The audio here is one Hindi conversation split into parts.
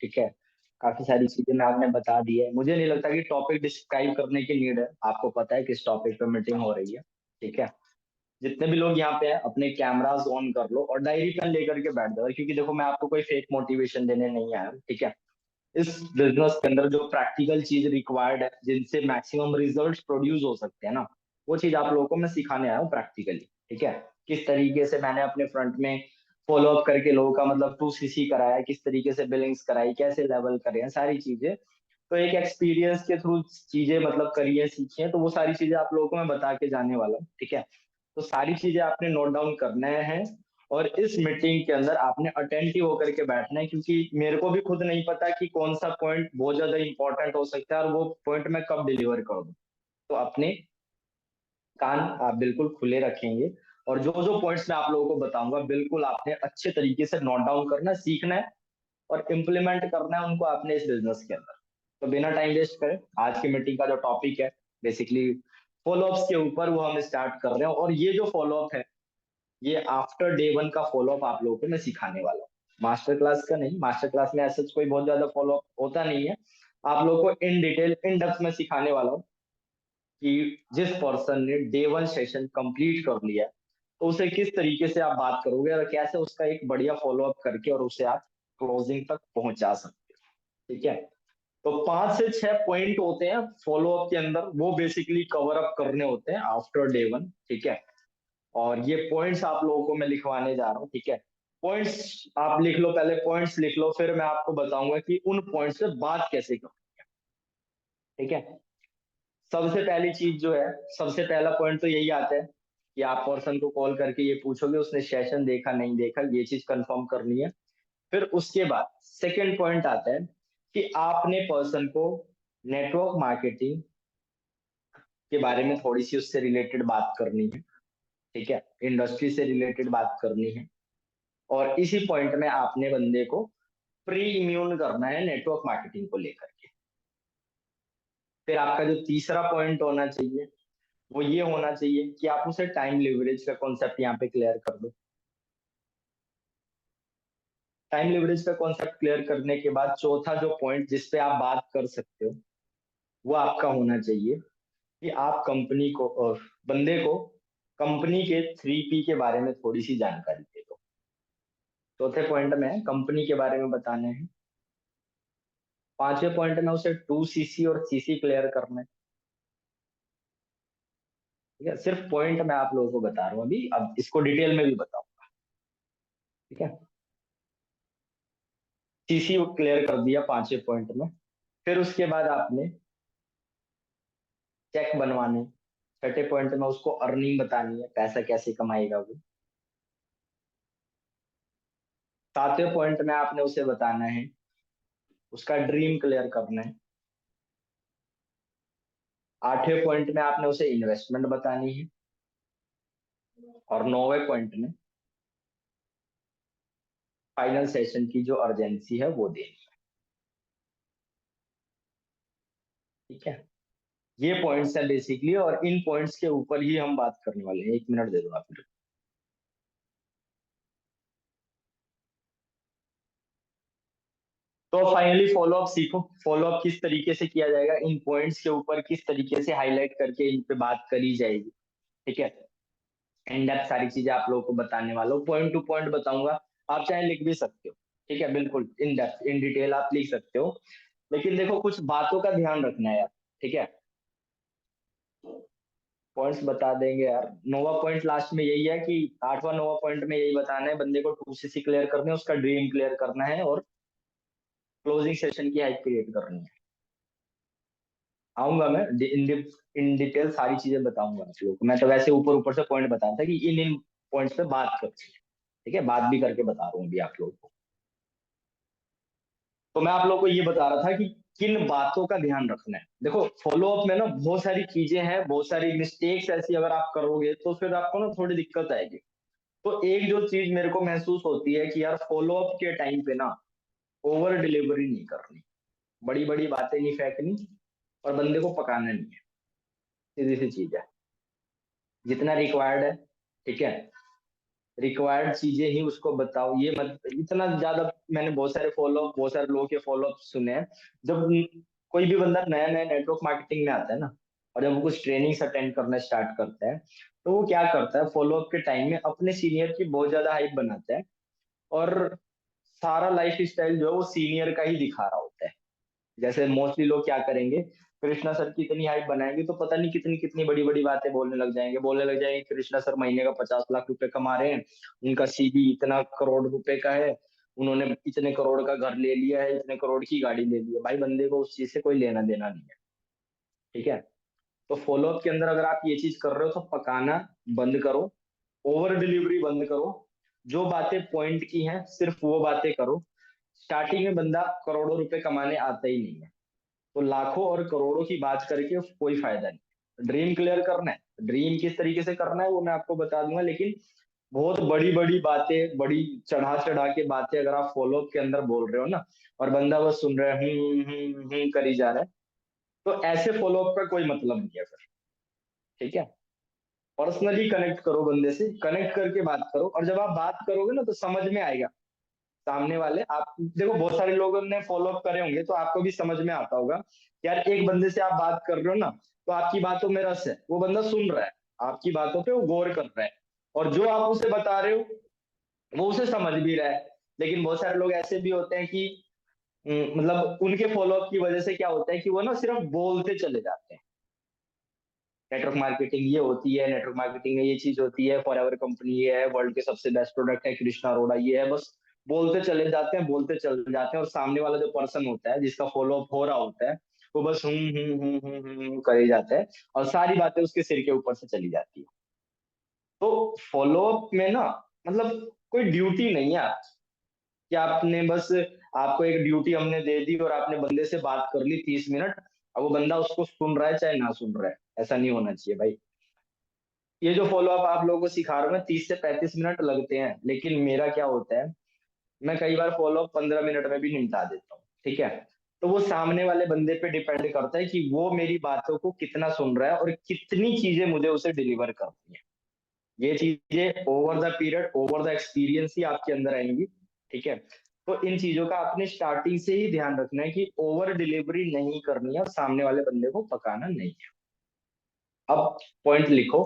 ठीक है, काफी सारी चीजें मैं आपने बता दी है। मुझे नहीं लगता कि टॉपिक डिस्क्राइब करने की नीड है, आपको पता है किस टॉपिक पे मीटिंग हो रही है। ठीक है, जितने भी लोग यहाँ पे हैं अपने कैमरास ऑन कर लो और डायरी पेन लेकर के बैठ जाओ, क्योंकि देखो मैं आपको कोई फेक मोटिवेशन देने नहीं आया हूँ। ठीक है, इस बिजनेस के अंदर जो प्रैक्टिकल चीज रिक्वायर्ड है जिनसे मैक्सिमम रिजल्ट्स प्रोड्यूस हो सकते हैं ना, वो चीज आप लोगों को मैं सिखाने आया हूँ प्रैक्टिकली। ठीक है, किस तरीके से मैंने अपने फ्रंट में फॉलो अप करके लोगों का मतलब 2CC कराया, किस तरीके से बिलिंग्स कराई, कैसे लेवल करे हैं, सारी चीजें तो एक एक्सपीरियंस के थ्रू चीजें मतलब करी है, सीखी है, तो वो सारी चीजें आप लोगों को मैं बता के जाने वाला हूँ। ठीक है, तो सारी चीजें आपने नोट डाउन करना है और इस मीटिंग के अंदर आपने अटेंटिव होकर के बैठना है, क्योंकि मेरे को भी खुद नहीं पता कि कौन सा पॉइंट बहुत ज्यादा इंपॉर्टेंट हो सकता है और वो पॉइंट मैं कब डिलीवर कर दूं। तो अपने कान आप बिल्कुल खुले रखेंगे और जो जो पॉइंट्स मैं आप लोगों को बताऊंगा बिल्कुल आपने अच्छे तरीके से नोट डाउन करना है, सीखना है और इम्प्लीमेंट करना है उनको आपने इस बिजनेस के अंदर। तो बिना टाइम वेस्ट करें, आज की मीटिंग का जो टॉपिक है बेसिकली फॉलोअप्स के ऊपर वो हम स्टार्ट कर रहे हैं। और ये जो फॉलोअप है ये आफ्टर डे 1 का फॉलोअप आप लोगों को मैं सिखाने वाला हूँ, मास्टर क्लास का नहीं। मास्टर क्लास में ऐसा कोई बहुत ज्यादा फॉलोअप होता नहीं है, आप लोगों को इन डिटेल इन डेप्थ में सिखाने वाला हूँ कि जिस पर्सन ने डे 1 सेशन कंप्लीट कर लिया है, तो उसे किस तरीके से आप बात करोगे और कैसे उसका एक बढ़िया फॉलोअप करके और उसे आप क्लोजिंग तक पहुंचा सकते हो। ठीक है, तो 5 से 6 पॉइंट होते हैं फॉलोअप के अंदर, वो बेसिकली कवर अप करने होते हैं आफ्टर डे 1। ठीक है, और ये पॉइंट्स आप लोगों को मैं लिखवाने जा रहा हूँ। ठीक है, पॉइंट्स आप लिख लो, पहले पॉइंट्स लिख लो, फिर मैं आपको बताऊंगा कि उन पॉइंट्स से बात कैसे करो। ठीक है, सबसे पहली चीज जो है, सबसे पहला पॉइंट तो यही आता है कि आप पर्सन को कॉल करके ये पूछोगे उसने सेशन देखा नहीं देखा, ये चीज कंफर्म करनी है। फिर उसके बाद सेकंड पॉइंट आता है कि आपने पर्सन को नेटवर्क मार्केटिंग के बारे में थोड़ी सी उससे रिलेटेड बात करनी है। ठीक है, इंडस्ट्री से रिलेटेड बात करनी है और इसी पॉइंट में आपने बंदे को प्री इम्यून करना है नेटवर्क मार्केटिंग को लेकर के। फिर आपका जो तीसरा पॉइंट होना चाहिए वो ये होना चाहिए कि आप उसे टाइम लिवरेज का कॉन्सेप्ट यहाँ पे क्लियर कर दो। टाइम लिवरेज का कॉन्सेप्ट क्लियर करने के बाद चौथा जो पॉइंट जिस पे आप बात कर सकते हो वो आपका होना चाहिए कि आप कंपनी को और बंदे को कंपनी के 3P के बारे में थोड़ी सी जानकारी दे दो। चौथे पॉइंट में कंपनी के बारे में बताने हैं, पांचवें पॉइंट में उसे 2CC और CC क्लियर करना है। ठीक है, सिर्फ पॉइंट मैं आप लोगों को बता रहा हूँ अभी, अब इसको डिटेल में भी बताऊंगा। ठीक है, CC क्लियर कर दिया पांचवें पॉइंट में। फिर उसके बाद आपने चेक बनवाने, छठे पॉइंट में उसको अर्निंग बतानी है, पैसा कैसे कमाएगा वो। सातवें पॉइंट में आपने उसे बताना है उसका ड्रीम क्लियर करना है। आठवें पॉइंट में आपने उसे इन्वेस्टमेंट बतानी है और नौवें पॉइंट में फाइनल सेशन की जो अर्जेंसी है वो देनी है। ठीक है, ये पॉइंट्स है बेसिकली और इन पॉइंट्स के ऊपर ही हम बात करने वाले हैं। 1 मिनट दे दो आप मुझे। तो फाइनली फॉलोअप सीखो, फॉलोअप किस तरीके से किया जाएगा, इन पॉइंट्स के ऊपर किस तरीके से हाईलाइट करके इन पे बात करी जाएगी। ठीक है, इन डेप्थ सारी चीजें आप लोगों को बताने वाला हूँ, पॉइंट टू पॉइंट बताऊंगा। आप चाहे लिख भी सकते हो। ठीक है, बिल्कुल इन डेप्थ इन डिटेल आप लिख सकते हो, लेकिन देखो कुछ बातों का ध्यान रखना है यार। ठीक है, पॉइंट्स बता देंगे यार। नोवा पॉइंट लास्ट में यही है कि आठवां नोवा पॉइंट में यही बताना है बंदे को 2CC क्लियर करने, उसका ड्रीम क्लियर करना है और क्लोजिंग सेशन की हाइप क्रिएट करनी है। आऊंगा मैं इन डिटेल सारी चीजें बताऊंगा आप लोगों को। मैं तो वैसे ऊपर ऊपर से पॉइंट बता रहा था कि इन इन पॉइंट्स पे बात करनी है। ठीक है, बात भी करके बता रहा हूँ अभी आप लोगों को। तो मैं आप लोगों को ये बता रहा था कि किन बातों का ध्यान रखना है। देखो फॉलोअप में ना बहुत सारी चीजें हैं, बहुत सारी मिस्टेक्स ऐसी अगर आप करोगे तो फिर आपको ना थोड़ी दिक्कत आएगी। तो एक जो चीज मेरे को महसूस होती है कि यार फॉलोअप के टाइम पे ना ओवर डिलीवरी नहीं करनी, बड़ी बड़ी बातें नहीं फेंकनी और बंदे को पकाना नहीं है। सीधी सी चीज है, जितना रिक्वायर्ड है। ठीक है, रिक्वायर्ड चीजें ही उसको बताओ। ये मत इतना ज्यादा, मैंने बहुत सारे लोगों के फॉलो अप सुने हैं। जब कोई भी बंदा नया नया नेटवर्क मार्केटिंग में आता है ना, और जब वो कुछ ट्रेनिंग्स अटेंड करना स्टार्ट करता है, तो वो क्या करता है, फॉलो अप के टाइम में अपने सीनियर की बहुत ज्यादा हाइप बनाता है, और सारा लाइफ स्टाइल जो है वो सीनियर का ही दिखा रहा होता है। जैसे मोस्टली लोग क्या करेंगे, कृष्णा सर की इतनी हाइप बनाएंगे तो पता नहीं कितनी कितनी बड़ी बड़ी बातें बोलने लग जाएंगे, कृष्णा सर महीने का 50 लाख रुपए कमा रहे हैं, उनका सीवी इतना करोड़ रुपए का है, उन्होंने इतने करोड़ का घर ले लिया है, इतने करोड़ की गाड़ी ले ली है। भाई बंदे को उस चीज से कोई लेना देना नहीं है। ठीक है। तो फॉलोअप के अंदर अगर आप ये चीज कर रहे हो तो पकाना बंद करो, ओवर डिलीवरी बंद करो, जो बातें पॉइंट की हैं सिर्फ वो बातें करो। स्टार्टिंग में बंदा करोड़ों रुपए कमाने आता ही नहीं है, तो लाखों और करोड़ों की बात करके कोई फायदा नहीं। ड्रीम क्लियर करना है, ड्रीम किस तरीके से करना है वो मैं आपको बता दूंगा, लेकिन बहुत बड़ी बड़ी बातें, बड़ी चढ़ा चढ़ा के बातें अगर आप फॉलो अप के अंदर बोल रहे हो ना, और बंदा बस सुन रहा है करी जा रहा है, तो ऐसे फॉलो अप का कोई मतलब नहीं है फिर। ठीक है। पर्सनली कनेक्ट करो बंदे से, कनेक्ट करके बात करो, और जब आप बात करोगे ना तो समझ में आएगा सामने वाले, आप देखो बहुत सारे लोगों ने फॉलो अप करे होंगे तो आपको भी समझ में आता होगा। यार एक बंदे से आप बात कर रहे हो ना, तो आपकी बातों में रस है, वो बंदा सुन रहा है, आपकी बातों पे वो गौर कर रहा है, और जो आप उसे बता रहे हो वो उसे समझ भी रहा है। लेकिन बहुत सारे लोग ऐसे भी होते हैं कि मतलब उनके फॉलो अप की वजह से क्या होता है कि वो ना सिर्फ बोलते चले जाते हैं, नेटवर्क मार्केटिंग ये होती है, नेटवर्क मार्केटिंग में ये चीज होती है, फॉर एवर कंपनी ये है, वर्ल्ड के सबसे बेस्ट प्रोडक्ट है कृष्णा अरोड़ा ये है, बस बोलते चले जाते हैं, बोलते चले जाते हैं, और सामने वाला जो पर्सन होता है जिसका फॉलो अप हो रहा होता है, वो बस करे जाता है, और सारी बातें उसके सिर के ऊपर से चली जाती है। तो फॉलो अप में ना, मतलब कोई ड्यूटी नहीं है कि आपने बस, आपको एक ड्यूटी हमने दे दी और आपने बंदे से बात कर ली 30 मिनट, अब वो बंदा उसको सुन रहा है चाहे ना सुन रहा है, ऐसा नहीं होना चाहिए भाई। ये जो फॉलो अप आप लोगों को सिखा रहा हूँ मैं, 30 से 35 मिनट लगते हैं, लेकिन मेरा क्या होता है, मैं कई बार फॉलो अप 15 मिनट में भी निपटा देता हूँ। ठीक है। तो वो सामने वाले बंदे पे डिपेंड करता है कि वो मेरी बातों को कितना सुन रहा है और कितनी चीजें मुझे उसे डिलीवर करनी है। ये चीजें over the period, over the experience ही आपके अंदर आएंगी। ठीक है। तो इन चीजों का आपने स्टार्टिंग से ही ध्यान रखना है कि ओवर डिलीवरी नहीं करनी है और सामने वाले बंदे को पकाना नहीं है। अब पॉइंट लिखो,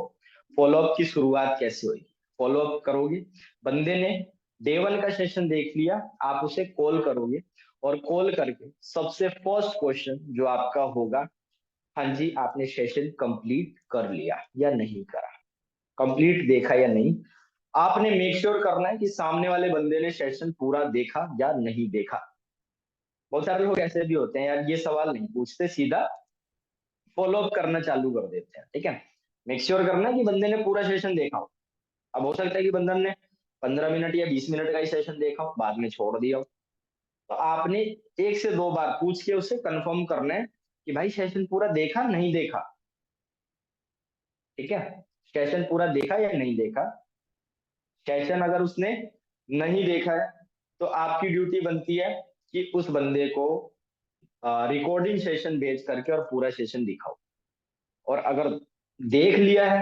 फॉलोअप की शुरुआत कैसे होगी। फॉलोअप करोगे, बंदे ने डे 1 का सेशन देख लिया, आप उसे कॉल करोगे, और कॉल करके सबसे फर्स्ट क्वेश्चन जो आपका होगा, हाँ जी आपने सेशन कंप्लीट कर लिया या नहीं करा, कंप्लीट देखा या नहीं। आपने मेक श्योर करना है कि सामने वाले बंदे ने सेशन पूरा देखा या नहीं देखा। बहुत सारे लोग ऐसे भी होते हैं यार, ये सवाल नहीं पूछते, सीधा फॉलो अप करना चालू कर देते हैं। ठीक है। मेक श्योर करना है कि बंदे ने पूरा सेशन देखा हो। अब हो सकता है कि बंदन ने 15 मिनट या 20 मिनट का ही सेशन देखा हो, बाद में छोड़ दिया हो, तो आपने 1 से 2 बार पूछ के उसे कंफर्म करना है कि भाई सेशन पूरा देखा नहीं देखा। ठीक है। सेशन पूरा देखा या नहीं देखा। सेशन अगर उसने नहीं देखा है, तो आपकी ड्यूटी बनती है कि उस बंदे को रिकॉर्डिंग सेशन भेज करके और पूरा सेशन दिखाओ। और अगर देख लिया है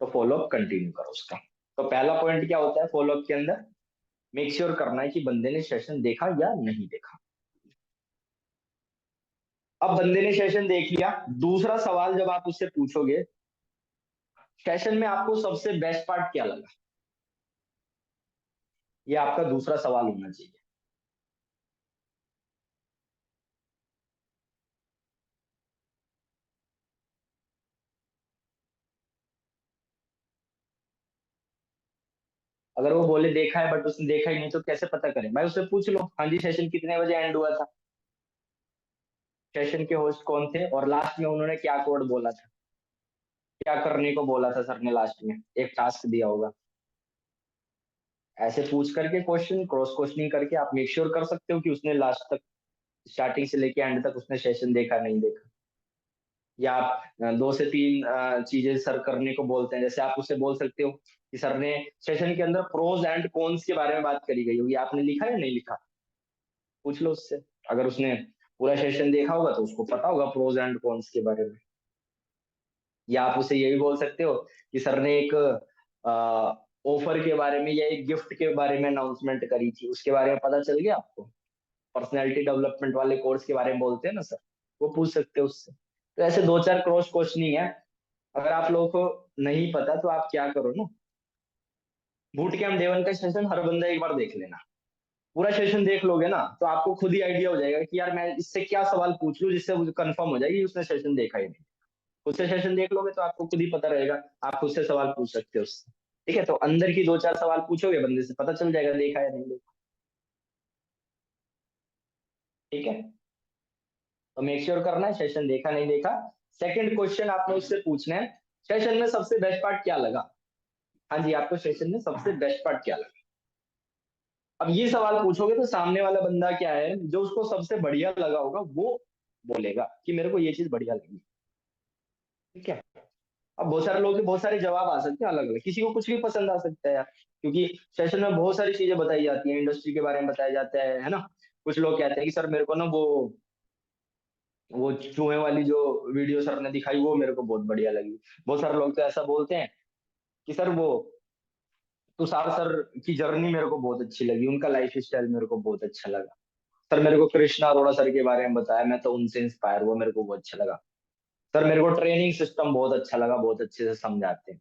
तो फॉलो अप कंटिन्यू करो उसका। तो पहला पॉइंट क्या होता है फॉलो अप के अंदर, मेक श्योर करना है कि बंदे ने सेशन देखा या नहीं देखा। अब बंदे ने सेशन देख लिया, दूसरा सवाल जब आप उससे पूछोगे, सेशन में आपको सबसे बेस्ट पार्ट क्या लगा, ये आपका दूसरा सवाल होना चाहिए। अगर वो बोले देखा है बट उसने देखा ही नहीं, तो कैसे पता करें भाई, उससे पूछ लो, हाँ जी सेशन कितने बजे एंड हुआ था, सेशन के होस्ट कौन थे, और लास्ट में उन्होंने क्या कोड बोला था, क्या करने को बोला था सर ने लास्ट में, एक टास्क दिया होगा। ऐसे पूछ करके क्वेश्चन क्रॉस क्वेश्चनिंग करके आप मेक श्योर कर सकते हो कि उसने लास्ट तक, स्टार्टिंग से लेके एंड तक उसने सेशन देखा नहीं देखा। या आप 2 से 3 चीजें सर करने को बोलते हैं, जैसे आप उससे बोल सकते हो कि सर ने सेशन के अंदर प्रोज एंड कॉन्स के बारे में बात करी गई होगी, आपने लिखा या नहीं लिखा, पूछ लो उससे। अगर उसने पूरा सेशन देखा होगा तो उसको पता होगा प्रोज एंड कॉन्स के बारे में। या आप उसे ये भी बोल सकते हो कि सर ने एक ऑफर के बारे में या एक गिफ्ट के बारे में अनाउंसमेंट करी थी, उसके बारे में पता चल गया आपको? पर्सनैलिटी डेवलपमेंट वाले कोर्स के बारे में बोलते हैं ना सर, वो पूछ सकते हो उससे। तो ऐसे दो चार क्रॉस क्वेश्चनिंग है। अगर आप लोगों को नहीं पता तो आप क्या करो ना, बूट कैंप डे 1 का सेशन हर बंदा एक बार देख लेना। पूरा सेशन देख लोगे ना तो आपको खुद ही आइडिया हो जाएगा कि यार मैं इससे क्या सवाल पूछ लूं जिससे मुझे कंफर्म हो जाएगी उसने सेशन देखा ही नहीं। खुद से सेशन देख लोगे तो आपको खुद ही पता रहेगा, आप खुद से सवाल पूछ सकते हो उससे। ठीक है, तो अंदर की दो चार सवाल पूछोगे बंदे से, पता चल जाएगा देखा या नहीं देखा। ठीक है, तो मेक श्योर करना है सेशन देखा नहीं देखा। सेकंड क्वेश्चन आपने उससे पूछना है, सेशन में सबसे बेस्ट पार्ट क्या लगा। हाँ जी, आपको सेशन में सबसे बेस्ट पार्ट क्या लगा। अब ये सवाल पूछोगे तो सामने वाला बंदा क्या है, जो उसको सबसे बढ़िया लगा होगा वो बोलेगा कि मेरे को ये चीज बढ़िया लगी। ठीक है, अब बहुत सारे लोग के बहुत सारे जवाब आ सकते हैं अलग अलग, किसी को कुछ भी पसंद आ सकता है यार, क्योंकि सेशन में बहुत सारी चीजें बताई जाती हैं, इंडस्ट्री के बारे में बताया जाता है ना। कुछ लोग कहते हैं कि सर मेरे को ना वो चूहे वाली जो वीडियो सर ने दिखाई वो मेरे को बहुत बढ़िया लगी। बहुत सारे लोग तो ऐसा बोलते हैं कि सर वो तुषार सर की जर्नी मेरे को बहुत अच्छी लगी, उनका लाइफ स्टाइल मेरे को बहुत अच्छा लगा। सर मेरे को कृष्णा अरोड़ा सर के बारे में बताया, मैं तो उनसे इंस्पायर हुआ, मेरे को बहुत अच्छा लगा। सर मेरे को ट्रेनिंग सिस्टम बहुत अच्छा लगा, बहुत अच्छे से समझाते हैं।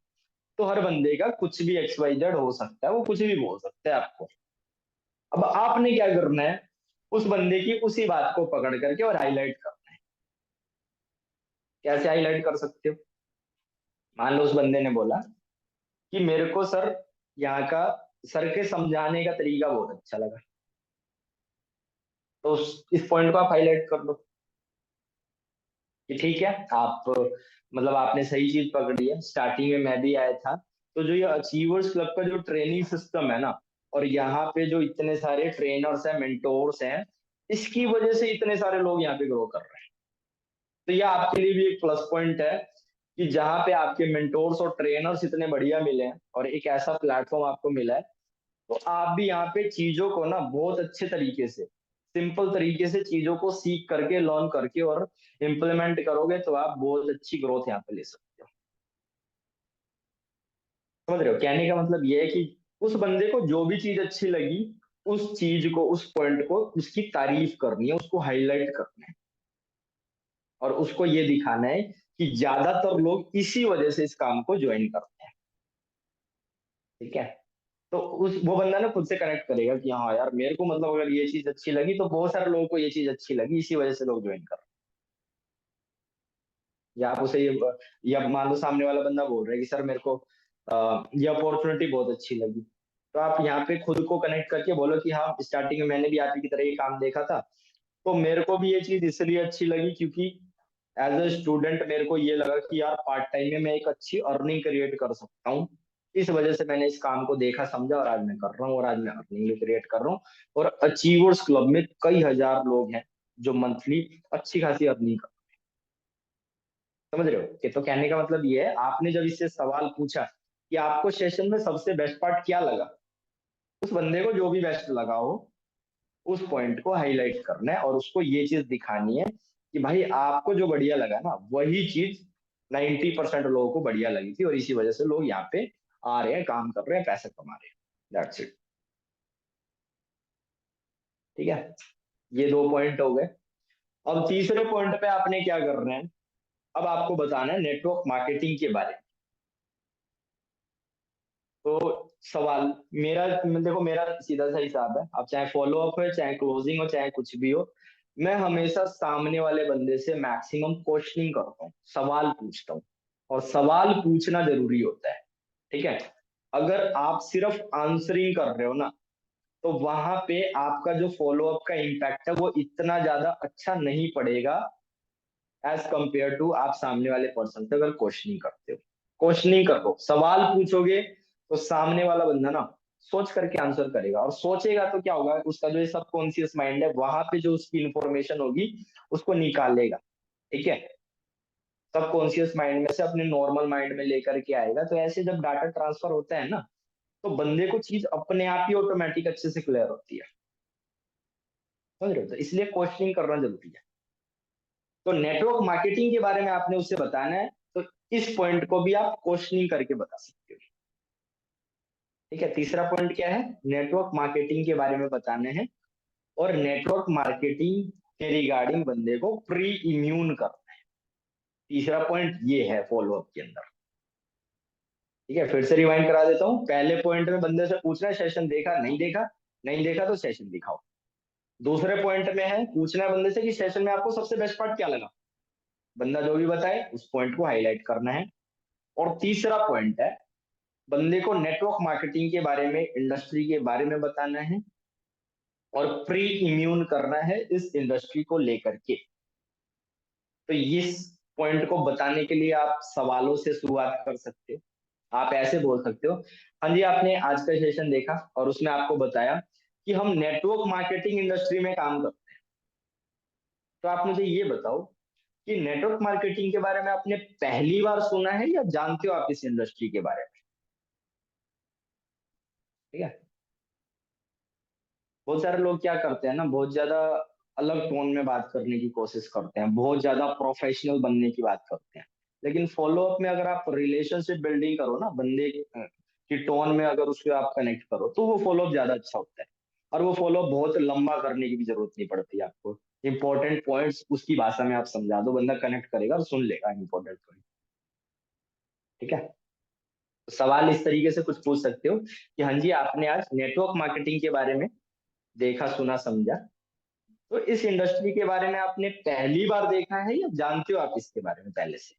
तो हर बंदे का कुछ भी XYZ हो सकता है, वो कुछ भी बोल सकता है आपको। अब आपने क्या करना है, उस बंदे की उसी बात को पकड़ करके और हाईलाइट करना है। कैसे हाईलाइट कर सकते हो? मान लो उस बंदे ने बोला कि मेरे को सर यहाँ का सर के समझाने का तरीका बहुत अच्छा लगा, तो इस पॉइंट को आप हाईलाइट कर लो कि ठीक है आप, मतलब आपने सही चीज पकड़ी है। स्टार्टिंग में मैं भी आया था, तो जो ये अचीवर्स क्लब का जो ट्रेनिंग सिस्टम है ना, और यहाँ पे जो इतने सारे ट्रेनर्स हैं, मेंटोर्स हैं, इसकी वजह से इतने सारे लोग यहाँ पे ग्रो कर रहे हैं। तो ये आपके लिए भी एक प्लस पॉइंट है कि जहाँ पे आपके मेंटोर्स और ट्रेनर्स इतने बढ़िया मिले हैं और एक ऐसा प्लेटफॉर्म आपको मिला है, तो आप भी यहाँ पे चीजों को ना बहुत अच्छे तरीके से, सिंपल तरीके से चीजों को सीख करके, लर्न करके और इम्प्लीमेंट करोगे तो आप बहुत अच्छी ग्रोथ यहाँ पे ले सकते हो। समझ रहे हो, कहने का मतलब ये है कि उस बंदे को जो भी चीज अच्छी लगी, उस चीज को, उस पॉइंट को, उसकी तारीफ करनी है, उसको हाईलाइट करना है, और उसको ये दिखाना है कि ज्यादातर लोग इसी वजह से इस काम को ज्वाइन करते हैं। ठीक है, तो उस वो बंदा ना खुद से कनेक्ट करेगा कि हाँ यार मेरे को, मतलब अगर ये चीज अच्छी लगी तो बहुत सारे लोगों को ये चीज अच्छी लगी, इसी वजह से लोग ज्वाइन कर रहे हैं। या आप उसे या मान लो सामने वाला बंदा बोल रहा है कि सर मेरे को ये अपॉर्चुनिटी बहुत अच्छी लगी, तो आप यहाँ पे खुद को कनेक्ट करके बोलो कि हाँ स्टार्टिंग में मैंने भी आप ही की तरह ये काम देखा था, तो मेरे को भी ये चीज इसलिए अच्छी लगी क्योंकि एज ए स्टूडेंट मेरे को ये लगा कि यार पार्ट टाइम में मैं एक अच्छी अर्निंग क्रिएट कर सकता हूँ। इस वजह से मैंने इस काम को देखा समझा और आज मैं कर रहा हूँ, और आज मैं अर्निंग भी क्रिएट कर रहा हूँ। और अचीवर्स क्लब में कई हजार लोग हैं जो मंथली अच्छी खासी अर्निंग कर। समझ रहे हो कि, तो कहने का मतलब ये है, आपने जब इससे सवाल पूछा कि आपको सेशन में सबसे बेस्ट पार्ट क्या लगा, उस बंदे को जो भी बेस्ट लगा हो उस पॉइंट को हाईलाइट करना है और उसको ये चीज दिखानी है कि भाई आपको जो बढ़िया लगा ना वही चीज 90% लोगों को बढ़िया लगी थी, और इसी वजह से लोग यहाँ पे आ रहे हैं, काम कर रहे हैं, पैसे कमा रहे हैं। That's it. ठीक है, ये दो पॉइंट हो गए। अब तीसरे पॉइंट पे आपने क्या करना है, अब आपको बताना है नेटवर्क मार्केटिंग के बारे में। तो सवाल मेरा, देखो मेरा सीधा सा हिसाब है, अब चाहे फॉलो अप हो, चाहे क्लोजिंग हो, चाहे कुछ भी हो, मैं हमेशा सामने वाले बंदे से मैक्सिमम क्वेश्चनिंग करता हूँ, सवाल पूछता हूँ। और सवाल पूछना जरूरी होता है। ठीक है, अगर आप सिर्फ आंसरिंग कर रहे हो ना, तो वहां पे आपका जो फॉलो अप का इम्पैक्ट है वो इतना ज्यादा अच्छा नहीं पड़ेगा एज कंपेयर टू आप सामने वाले पर्सन से अगर क्वेश्चनिंग करते हो। क्वेश्चनिंग करो, सवाल पूछोगे, तो सामने वाला बंदा ना सोच करके आंसर करेगा, और सोचेगा तो क्या होगा, उसका जो सबकॉन्शियस माइंड है वहां पे जो उसकी इंफॉर्मेशन होगी उसको निकालेगा। ठीक है, सबकॉन्शियस माइंड में से अपने नॉर्मल माइंड में लेकर के आएगा, तो ऐसे जब डाटा ट्रांसफर होता है ना, तो बंदे को चीज अपने आप ही ऑटोमेटिक अच्छे से क्लियर होती है। समझ रहे हो, तो इसलिए क्वेश्चनिंग करना जरूरी है। तो नेटवर्क मार्केटिंग के बारे में आपने उसे बताना है, तो इस पॉइंट को भी आप क्वेश्चनिंग करके बता सकते हो। ठीक है, तीसरा पॉइंट क्या है, नेटवर्क मार्केटिंग के बारे में बताने हैं, और नेटवर्क मार्केटिंग के रिगार्डिंग बंदे को प्री इम्यून करना है। तीसरा पॉइंट ये है फॉलोअप के अंदर। ठीक है, फिर से रिवाइंड करा देता हूँ। पहले पॉइंट में बंदे से पूछना है सेशन देखा नहीं देखा, नहीं देखा तो सेशन दिखाओ। दूसरे पॉइंट में है पूछना है बंदे से कि सेशन में आपको सबसे बेस्ट पार्ट क्या लगा, बंदा जो भी बताए उस पॉइंट को हाईलाइट करना है। और तीसरा पॉइंट है बंदे को नेटवर्क मार्केटिंग के बारे में, इंडस्ट्री के बारे में बताना है और प्री इम्यून करना है इस इंडस्ट्री को लेकर के। तो इस पॉइंट को बताने के लिए आप सवालों से शुरुआत कर सकते हो। आप ऐसे बोल सकते हो, हाँ जी आपने आज का सेशन देखा और उसमें आपको बताया कि हम नेटवर्क मार्केटिंग इंडस्ट्री में काम करते हैं, तो आप मुझे ये बताओ कि नेटवर्क मार्केटिंग के बारे में आपने पहली बार सुना है या जानते हो आप इस इंडस्ट्री के बारे में। ठीक है, बहुत सारे लोग क्या करते हैं ना, बहुत ज्यादा अलग टोन में बात करने की कोशिश करते हैं, बहुत ज्यादा प्रोफेशनल बनने की बात करते हैं। लेकिन फॉलोअप में अगर आप रिलेशनशिप बिल्डिंग करो ना, बंदे की टोन में अगर उसको आप कनेक्ट करो तो वो फॉलोअप ज्यादा अच्छा होता है। और वो फॉलोअप बहुत लंबा करने की भी जरूरत नहीं पड़ती आपको। इंपॉर्टेंट पॉइंट्स उसकी भाषा में आप समझा दो, बंदा कनेक्ट करेगा और सुन लेगा इंपॉर्टेंट पॉइंट। ठीक है, तो सवाल इस तरीके से कुछ पूछ सकते हो कि हाँ जी आपने आज नेटवर्क मार्केटिंग के बारे में देखा सुना समझा, तो इस इंडस्ट्री के बारे में आपने पहली बार देखा है या जानते हो आप इसके बारे में पहले से।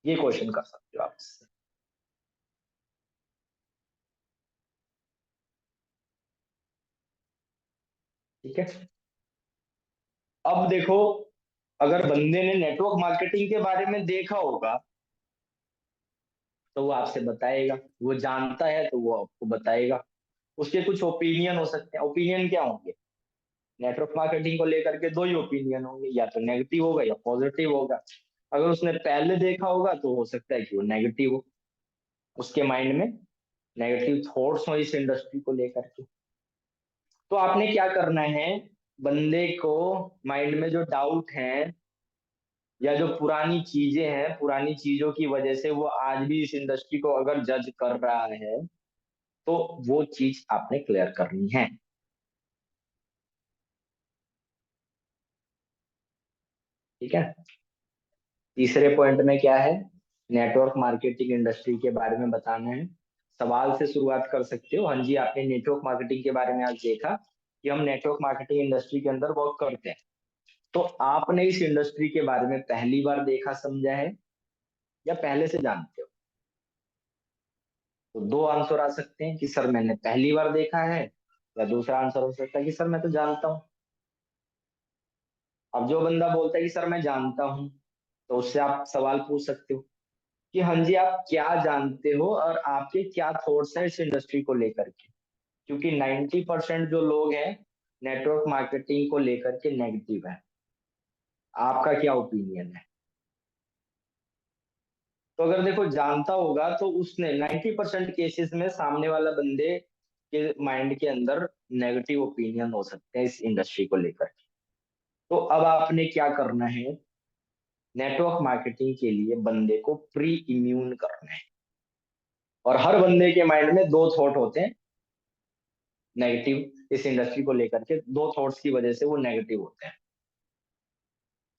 ये क्वेश्चन कर सकते हो आप इससे। ठीक है, अब देखो, अगर बंदे ने नेटवर्क मार्केटिंग के बारे में देखा होगा तो वो आपसे बताएगा, वो जानता है तो वो आपको बताएगा। उसके कुछ ओपिनियन हो सकते हैं। ओपिनियन क्या होंगे, नेटवर्क मार्केटिंग को लेकर के दो ही ओपिनियन होंगे, या तो नेगेटिव होगा या पॉजिटिव होगा। अगर उसने पहले देखा होगा तो हो सकता है कि वो नेगेटिव हो, उसके माइंड में नेगेटिव थॉट्स हो इस इंडस्ट्री को लेकर के। तो आपने क्या करना है, बंदे को माइंड में जो डाउट है या जो पुरानी चीजें हैं, पुरानी चीजों की वजह से वो आज भी इस इंडस्ट्री को अगर जज कर रहा है, तो वो चीज आपने क्लियर करनी है। ठीक है, तीसरे पॉइंट में क्या है, नेटवर्क मार्केटिंग इंडस्ट्री के बारे में बताना है। सवाल से शुरुआत कर सकते हो, हाँ जी आपने नेटवर्क मार्केटिंग के बारे में आज देखा कि हम नेटवर्क मार्केटिंग इंडस्ट्री के अंदर वर्क करते हैं, तो आपने इस इंडस्ट्री के बारे में पहली बार देखा समझा है या पहले से जानते हो। तो दो आंसर आ सकते हैं कि सर मैंने पहली बार देखा है, या दूसरा आंसर हो सकता है कि सर मैं तो जानता हूँ। अब जो बंदा बोलता है कि सर मैं जानता हूँ, तो उससे आप सवाल पूछ सकते हो कि हाँ जी आप क्या जानते हो और आपके क्या थॉट्स हैं इस इंडस्ट्री को लेकर के। क्योंकि 90% जो लोग हैं नेटवर्क मार्केटिंग को लेकर के नेगेटिव है। आपका क्या ओपिनियन है। तो अगर देखो जानता होगा तो उसने 90% केसेस में सामने वाला बंदे के माइंड के अंदर नेगेटिव ओपिनियन हो सकते हैं इस इंडस्ट्री को लेकर। तो अब आपने क्या करना है, नेटवर्क मार्केटिंग के लिए बंदे को प्री इम्यून करना है। और हर बंदे के माइंड में दो थॉट होते हैं नेगेटिव, इस इंडस्ट्री को लेकर के दो थॉट्स की वजह से वो नेगेटिव होते हैं।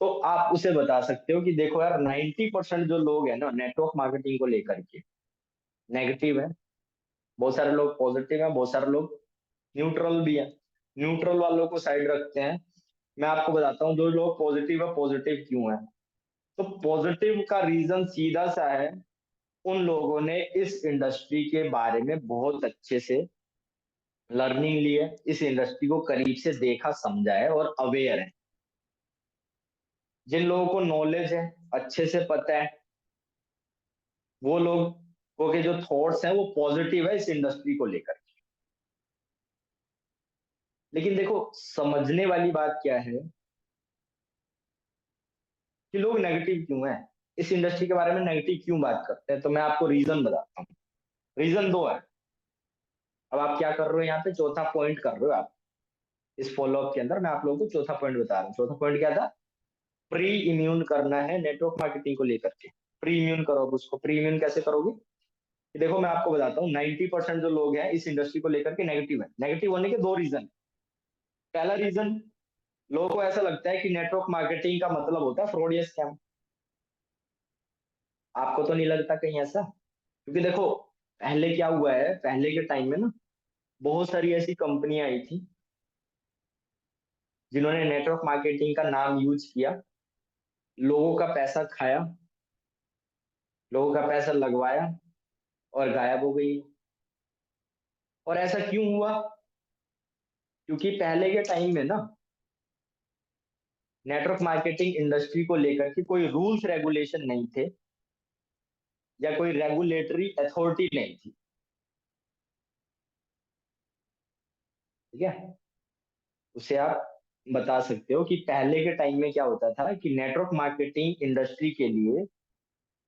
तो आप उसे बता सकते हो कि देखो यार 90% जो लोग हैं ना नेटवर्क मार्केटिंग को लेकर के नेगेटिव है, बहुत सारे लोग पॉजिटिव हैं, बहुत सारे लोग न्यूट्रल भी है। न्यूट्रल वालों को साइड रखते हैं। मैं आपको बताता हूँ जो लोग पॉजिटिव है, पॉजिटिव क्यों है। तो पॉजिटिव का रीजन सीधा सा है, उन लोगों ने इस इंडस्ट्री के बारे में बहुत अच्छे से लर्निंग ली है, इस इंडस्ट्री को करीब से देखा समझा है और अवेयर है। जिन लोगों को नॉलेज है, अच्छे से पता है, वो लोगों के जो थॉट्स हैं वो पॉजिटिव है इस इंडस्ट्री को लेकर। लेकिन देखो समझने वाली बात क्या है कि लोग नेगेटिव क्यों है, इस इंडस्ट्री के बारे में नेगेटिव क्यों बात करते हैं। तो मैं आपको रीजन बताता हूँ। रीजन दो है। अब आप क्या कर रहे हो, यहाँ पे चौथा पॉइंट कर रहे हो आप। इस फॉलोअप के अंदर मैं आप लोगों को चौथा पॉइंट बता रहा हूँ। चौथा पॉइंट क्या था, प्री इम्यून करना है नेटवर्क मार्केटिंग को लेकर के। प्री इम्यून करो, अब उसको प्री इम्यून कैसे करोगे, कि देखो मैं आपको बताता हूँ 90% जो लोग हैं इस इंडस्ट्री को लेकर के नेगेटिव है। नेगेटिव होने के दो रीजन। पहला रीजन, लोगों को ऐसा लगता है कि नेटवर्क मार्केटिंग का मतलब होता है फ्रॉड या स्कैम। आपको तो नहीं लगता कहीं ऐसा? क्योंकि देखो पहले क्या हुआ है, पहले के टाइम में ना बहुत सारी ऐसी कंपनियां आई थी जिन्होंने नेटवर्क मार्केटिंग का नाम यूज किया, लोगों का पैसा खाया, लोगों का पैसा लगवाया और गायब हो गई। और ऐसा क्यों हुआ? क्योंकि पहले के टाइम में ना नेटवर्क मार्केटिंग इंडस्ट्री को लेकर के कोई रूल्स रेगुलेशन नहीं थे या कोई रेगुलेटरी अथॉरिटी नहीं थी। ठीक है, उसे आप बता सकते हो कि पहले के टाइम में क्या होता था कि नेटवर्क मार्केटिंग इंडस्ट्री के लिए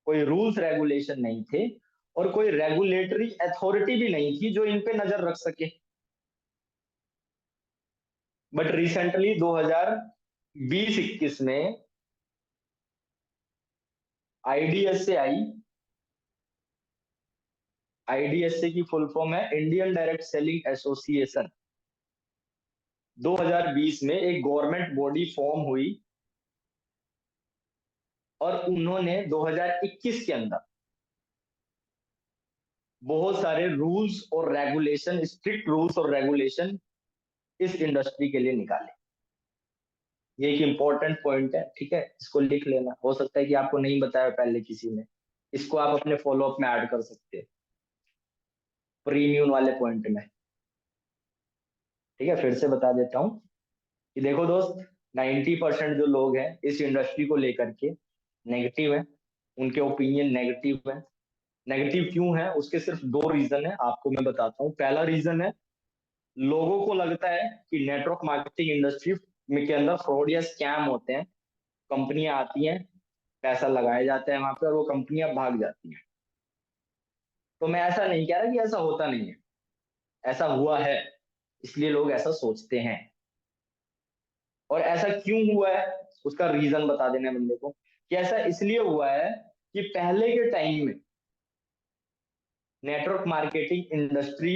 कोई रूल्स रेगुलेशन नहीं थे और कोई रेगुलेटरी अथॉरिटी भी नहीं थी जो इन पे नजर रख सके। बट रिसेंटली 2020-21 में आईडीएसए आई। आईडीएसए की फुल फॉर्म है इंडियन डायरेक्ट सेलिंग एसोसिएशन। 2020 में एक गवर्नमेंट बॉडी फॉर्म हुई और उन्होंने 2021 के अंदर बहुत सारे रूल्स और रेगुलेशन, स्ट्रिक्ट रूल्स और रेगुलेशन इस इंडस्ट्री के लिए निकाले। ये एक इंपॉर्टेंट पॉइंट है, ठीक है, इसको लिख लेना। हो सकता है कि आपको नहीं बताया पहले किसी ने, इसको आप अपने फॉलोअप में ऐड कर सकते हैं प्रीमियम वाले पॉइंट में। ठीक है, फिर से बता देता हूँ कि देखो दोस्त, 90% जो लोग हैं इस इंडस्ट्री को लेकर के नेगेटिव है, उनके ओपिनियन नेगेटिव है। नेगेटिव क्यों है उसके सिर्फ दो रीजन है, आपको मैं बताता हूँ। पहला रीजन है, लोगों को लगता है कि नेटवर्क मार्केटिंग इंडस्ट्री में के अंदर फ्रॉड या स्कैम होते हैं। कंपनियां आती हैं, पैसा लगाया जाता है वहां पे और वो कंपनियां भाग जाती हैं। तो मैं ऐसा नहीं कह रहा कि ऐसा होता नहीं है, ऐसा हुआ है, इसलिए लोग ऐसा सोचते हैं। और ऐसा क्यों हुआ है उसका रीजन बता देना बंदे को कि ऐसा इसलिए हुआ है कि पहले के टाइम में नेटवर्क मार्केटिंग इंडस्ट्री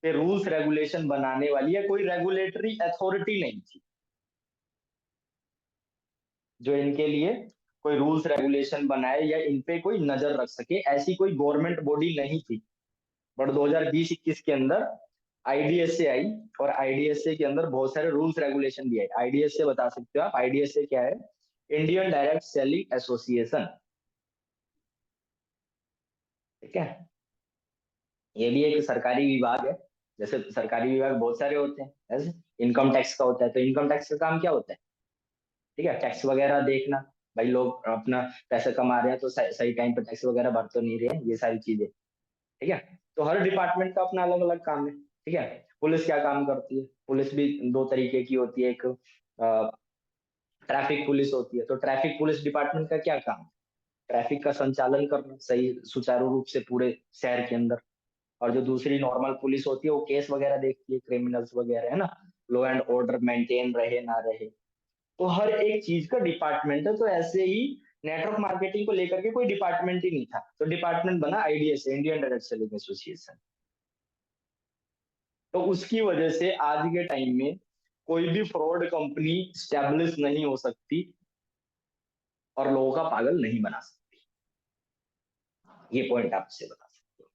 पे रूल्स रेगुलेशन बनाने वाली या कोई रेगुलेटरी अथॉरिटी नहीं थी जो इनके लिए कोई रूल्स रेगुलेशन बनाए या इन पे कोई नजर रख सके। ऐसी कोई गवर्नमेंट बॉडी नहीं थी। बट 2020-21 के अंदर आईडीएसए आई और आईडीएसए के अंदर बहुत सारे रूल्स रेगुलेशन भी आए। आईडीएसए बता सकते हो आप, आईडीएसए क्या है? Indian direct selling association. ठीक है, ये भी एक सरकारी विभाग है। जैसे सरकारी विभाग बहुत सारे होते हैं, ऐसे इनकम टैक्स का होता है, तो इनकम टैक्स का काम क्या होता है? ठीक है, टैक्स वगैरह देखना। भाई लोग अपना पैसा कमा रहे हैं तो सही टाइम पे टैक्स वगैरह भर तो नहीं रहे हैं, ये सारी चीजें। ठीक है, तो हर डिपार्टमेंट का अपना अलग अलग काम है। ठीक है, पुलिस क्या काम करती है? पुलिस भी दो तरीके की होती है। एक ट्रैफिक पुलिस होती है। तो ट्रैफिक पुलिस डिपार्टमेंट का क्या काम है? ट्रैफिक का संचालन करना सही सुचारू रूप से पूरे शहर के अंदर। और जो दूसरी नॉर्मल पुलिस होती है वो केस वगैरह देखती है, क्रिमिनल्स वगैरह, है ना, लॉ एंड ऑर्डर मेंटेन रहे ना रहे। तो हर एक चीज का डिपार्टमेंट है। तो ऐसे ही नेटवर्क मार्केटिंग को लेकर के कोई डिपार्टमेंट ही नहीं था, तो डिपार्टमेंट बना IDs, Indian direct selling association. तो उसकी वजह से आज के टाइम में कोई भी फ्रॉड कंपनी स्टैब्लिश नहीं हो सकती और लोगों का पागल नहीं बना सकती। ये पॉइंट आपसे बता सकते हो।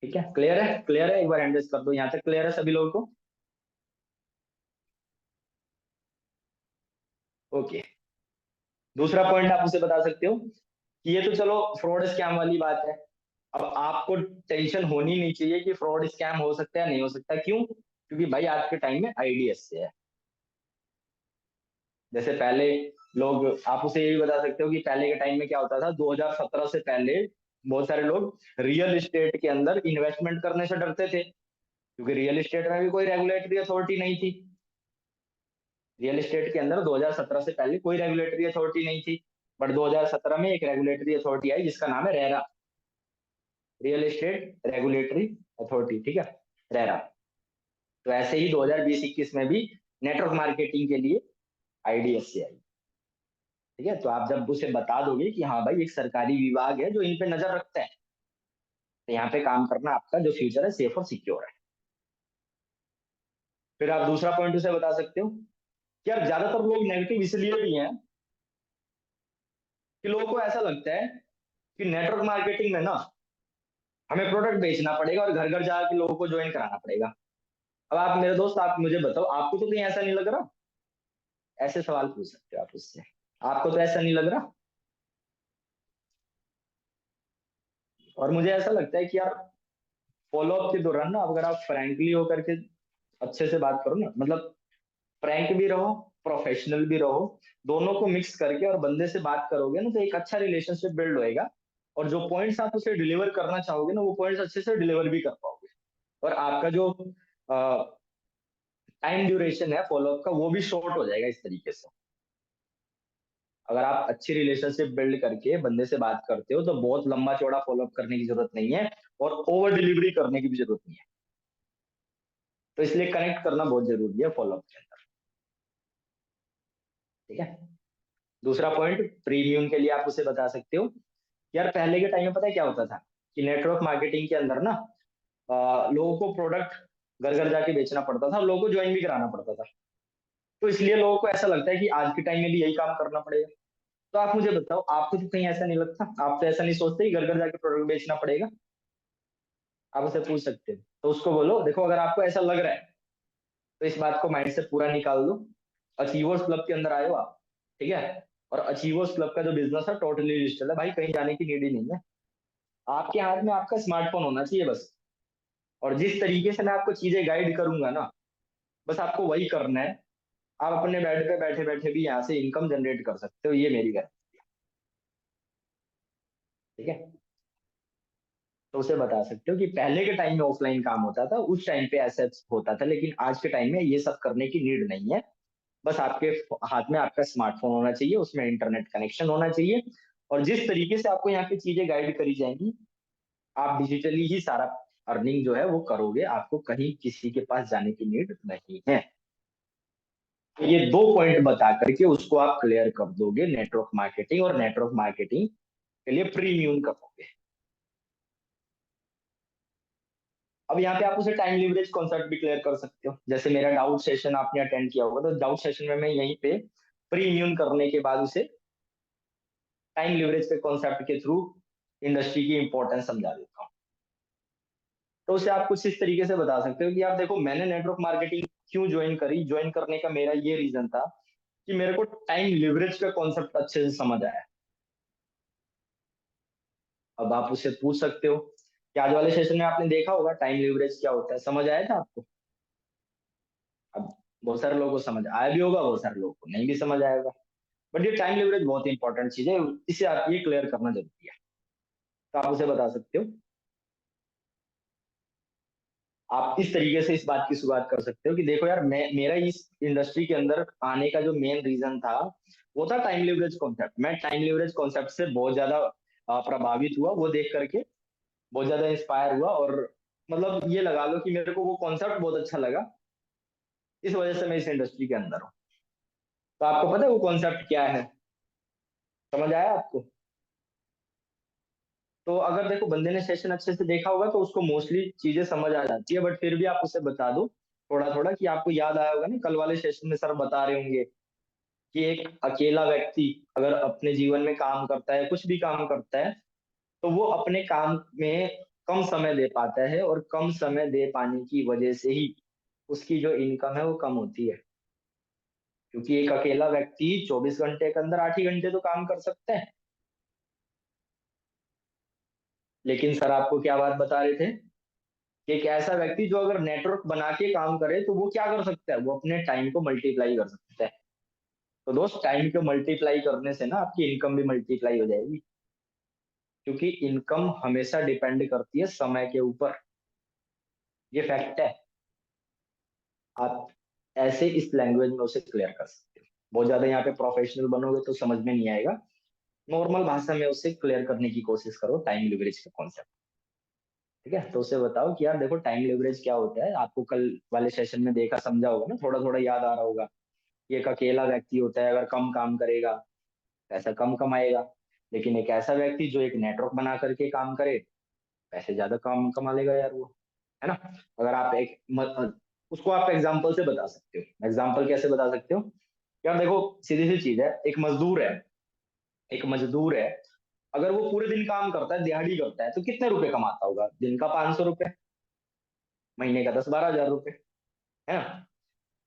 ठीक है, क्लियर है? क्लियर है, एक बार एंडर्स कर दो। यहाँ तक क्लियर है सभी लोगों को? ओके, दूसरा पॉइंट आप उसे बता सकते हो कि ये तो चलो फ्रॉड स्कैम वाली बात है। अब आपको टेंशन होनी नहीं चाहिए कि फ्रॉड स्कैम हो सकता है नहीं हो सकता। क्यों? क्योंकि भाई आज के टाइम में आईडीएस से है। जैसे पहले लोग, आप उसे ये भी बता सकते हो कि पहले के टाइम में क्या होता था, 2017 से पहले बहुत सारे लोग रियल एस्टेट के अंदर इन्वेस्टमेंट करने से डरते थे, क्योंकि रियल एस्टेट में भी कोई रेगुलेटरी अथॉरिटी नहीं थी। रियल एस्टेट के अंदर 2017 से पहले कोई रेगुलेटरी अथॉरिटी नहीं थी। बट 2017 में एक रेगुलेटरी अथॉरिटी आई जिसका नाम है RERA, real estate regulatory authority. ठीक है, रेरा। तो ऐसे ही 2020-21 में भी नेटवर्क मार्केटिंग के लिए आईडीएफसी आई। ठीक है, तो आप जब उसे बता दोगे कि हाँ भाई एक सरकारी विभाग है जो इन पे नजर रखता है, तो यहाँ पे काम करना आपका जो फ्यूचर है सेफ और सिक्योर है। फिर आप दूसरा पॉइंट उसे बता सकते हो कि यार ज्यादातर लोग नेगेटिव इसलिए भी हैं कि लोगों को ऐसा लगता है कि नेटवर्क मार्केटिंग में ना हमें प्रोडक्ट बेचना पड़ेगा और घर घर जाकर लोगों को ज्वाइन कराना पड़ेगा। अब आप मेरे दोस्त आप मुझे बताओ, आपको तो कहीं ऐसा नहीं लग रहा? ऐसे सवाल पूछ सकते हो आप उससे, आपको तो ऐसा नहीं लग रहा? और मुझे ऐसा लगता है कि यार फॉलो अप के दौरान ना अगर आप फ्रैंकली होकर के अच्छे से बात करो ना, मतलब फ्रैंक भी रहो, प्रोफेशनल भी रहो, दोनों को मिक्स करके और बंदे से बात करोगे ना तो एक अच्छा रिलेशनशिप बिल्ड होएगा। और जो पॉइंट्स आप उसे डिलीवर करना चाहोगे ना वो पॉइंट्स अच्छे से डिलीवर भी कर पाओगे। और आपका जो टाइम ड्यूरेशन है फॉलोअप का वो भी शॉर्ट हो जाएगा इस तरीके से। अगर आप अच्छी रिलेशनशिप बिल्ड करके बंदे से बात करते हो तो बहुत लंबा चौड़ा फॉलोअप करने की जरूरत नहीं है और ओवर डिलीवरी करने की भी जरूरत नहीं है। तो इसलिए कनेक्ट करना बहुत जरूरी है फॉलोअप के अंदर। ठीक है। दूसरा पॉइंट प्रीमियम के लिए आप उसे बता सकते हो, यार पहले के टाइम में पता है क्या होता था कि नेटवर्क मार्केटिंग के अंदर ना लोगों को प्रोडक्ट घर घर जाके बेचना पड़ता था, लोगों को ज्वाइन भी कराना पड़ता था। तो इसलिए लोगों को ऐसा लगता है कि आज के टाइम में भी यही काम करना पड़ेगा। तो आप मुझे बताओ, आपको तो कहीं ऐसा नहीं लगता? आप तो ऐसा नहीं सोचते कि घर घर जाके प्रोडक्ट बेचना पड़ेगा? आप उसे पूछ सकते हो। तो उसको बोलो देखो अगर आपको ऐसा लग रहा है तो इस बात को माइंड से पूरा निकाल दो। अचीवर्स क्लब के अंदर आए हो आप, ठीक है? और अचीवर्स क्लब का जो बिजनेस है टोटली डिजिटल है भाई, कहीं जाने की नीड ही नहीं है। आपके हाथ में आपका स्मार्टफोन होना चाहिए बस। और जिस तरीके से मैं आपको चीजें गाइड करूंगा ना, बस आपको वही करना है। आप अपने बेड पे बैठे बैठे भी यहाँ से इनकम जनरेट कर सकते हो, ये मेरी गारंटी है। ठीक है। तो उसे बता सकते हो कि पहले के टाइम में ऑफलाइन काम होता था, उस टाइम पे ऐसा होता था, लेकिन आज के टाइम में ये सब करने की नीड नहीं है। बस आपके हाथ में आपका स्मार्टफोन होना चाहिए, उसमें इंटरनेट कनेक्शन होना चाहिए। और जिस तरीके से आपको यहाँ पे चीजें गाइड करी जाएंगी, आप डिजिटली ही सारा अर्निंग जो है वो करोगे, आपको कहीं किसी के पास जाने की नीड नहीं है। तो ये दो पॉइंट बता करके उसको आप क्लियर कर दोगे नेटवर्क मार्केटिंग, और नेटवर्क मार्केटिंग के लिए प्रीमियम करोगे। अब यहाँ पे आप उसे टाइम लिवरेज कॉन्सेप्ट भी क्लियर कर सकते हो। जैसे मेरा डाउट सेशन आपने अटेंड किया होगा, तो डाउट सेशन में मैं यहीं पे प्रीमियम करने के बाद उसे टाइम लिवरेज के कॉन्सेप्ट के थ्रू इंडस्ट्री की इंपॉर्टेंस समझा देता हूँ। तो उसे आप कुछ इस तरीके से बता सकते हो कि आप देखो मैंने नेटवर्क मार्केटिंग क्यों ज्वाइन करी, ज्वाइन करने का मेरा ये रीजन था कि मेरे को टाइम लिवरेज का कॉन्सेप्ट अच्छे से समझ आया। अब आप उससे पूछ सकते हो कि आज वाले सेशन में आपने देखा होगा टाइम लिवरेज क्या होता है, समझ आया था आपको? अब बहुत सारे लोगों को समझ आया भी होगा, बहुत सारे लोगों को नहीं भी समझ आएगा। बट ये टाइम लिवरेज बहुत इंपॉर्टेंट चीज है, इसे आप ये क्लियर करना जरूरी है। तो आप उसे बता सकते हो। आप इस तरीके से इस बात की शुरुआत कर सकते हो कि देखो यार मैं मेरा इस इंडस्ट्री के अंदर आने का जो मेन रीजन था वो था टाइम लिवरेज कॉन्सेप्ट। मैं टाइम लिवरेज कॉन्सेप्ट से बहुत ज्यादा प्रभावित हुआ, वो देख करके बहुत ज्यादा इंस्पायर हुआ। और मतलब ये लगा लो कि मेरे को वो कॉन्सेप्ट बहुत अच्छा लगा, इस वजह से मैं इस इंडस्ट्री के अंदर हूँ। तो आपको पता है वो कॉन्सेप्ट क्या है? समझ आया आपको? तो अगर देखो बंदे ने सेशन अच्छे से देखा होगा तो उसको मोस्टली चीजें समझ आ जाती है, बट फिर भी आप उसे बता दो थोड़ा थोड़ा कि आपको याद आया होगा ना कल वाले सेशन में सर बता रहे होंगे कि एक अकेला व्यक्ति अगर अपने जीवन में काम करता है, कुछ भी काम करता है, तो वो अपने काम में कम समय दे पाता है, और कम समय दे पाने की वजह से ही उसकी जो इनकम है वो कम होती है। क्योंकि एक अकेला व्यक्ति 24 घंटे के अंदर 8 ही घंटे तो काम कर सकता है। लेकिन सर आपको क्या बात बता रहे थे कि एक ऐसा व्यक्ति जो अगर नेटवर्क बना के काम करे तो वो क्या कर सकता है, वो अपने टाइम को मल्टीप्लाई कर सकता है। तो दोस्त टाइम को मल्टीप्लाई करने से ना आपकी इनकम भी मल्टीप्लाई हो जाएगी। क्योंकि इनकम हमेशा डिपेंड करती है समय के ऊपर, ये फैक्ट है। आप ऐसे इस लैंग्वेज में उसे क्लियर कर सकते हो। बहुत ज्यादा यहाँ पे प्रोफेशनल बनोगे तो समझ में नहीं आएगा, नॉर्मल भाषा में उसे क्लियर करने की कोशिश करो टाइम लिवरेज का कॉन्सेप्ट। ठीक है। तो उसे बताओ कि यार देखो टाइम लिवरेज क्या होता है, आपको कल वाले सेशन में देखा समझा होगा ना, थोड़ा थोड़ा याद आ रहा होगा। ये एक अकेला व्यक्ति होता है, अगर कम काम करेगा पैसा कम कमाएगा। लेकिन एक ऐसा व्यक्ति जो एक नेटवर्क बना करके काम करे, पैसे ज्यादा कम कमा लेगा यार वो, है ना। अगर आप उसको आप एग्जाम्पल से बता सकते हो। एग्जाम्पल कैसे बता सकते हो? यार देखो, सीधी सी चीज है, एक मजदूर है, एक मजदूर है, अगर वो पूरे दिन काम करता है, दिहाड़ी करता है, तो कितने रुपए कमाता होगा? दिन का 500 रुपए, महीने का 10-12 हजार रुपए, है ना।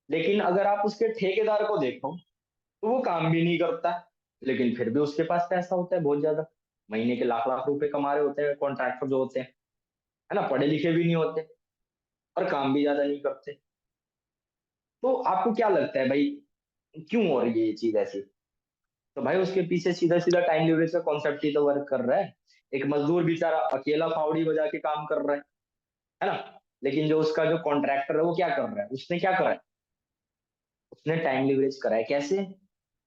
लेकिन अगर आप उसके ठेकेदार को देखो, तो वो काम भी नहीं करता, लेकिन फिर भी उसके पास पैसा होता है बहुत ज्यादा, महीने के लाख लाख रुपए कमा रहे होते हैं कॉन्ट्रैक्टर जो होते हैं, है ना, पढ़े लिखे भी नहीं होते और काम भी ज्यादा नहीं करते। तो आपको क्या लगता है भाई, क्यों हो रही है ये चीज ऐसी? तो भाई उसके पीछे सीधा सीधा टाइम लिवरेज का कॉन्सेप्ट ही तो वर्क कर रहा है। एक मजदूर बेचारा अकेला फावड़ी बजा के काम कर रहा है ना। लेकिन जो उसका जो कॉन्ट्रैक्टर है वो क्या कर रहा है? उसने क्या करा है? उसने टाइम लिवरेज करा है। कैसे?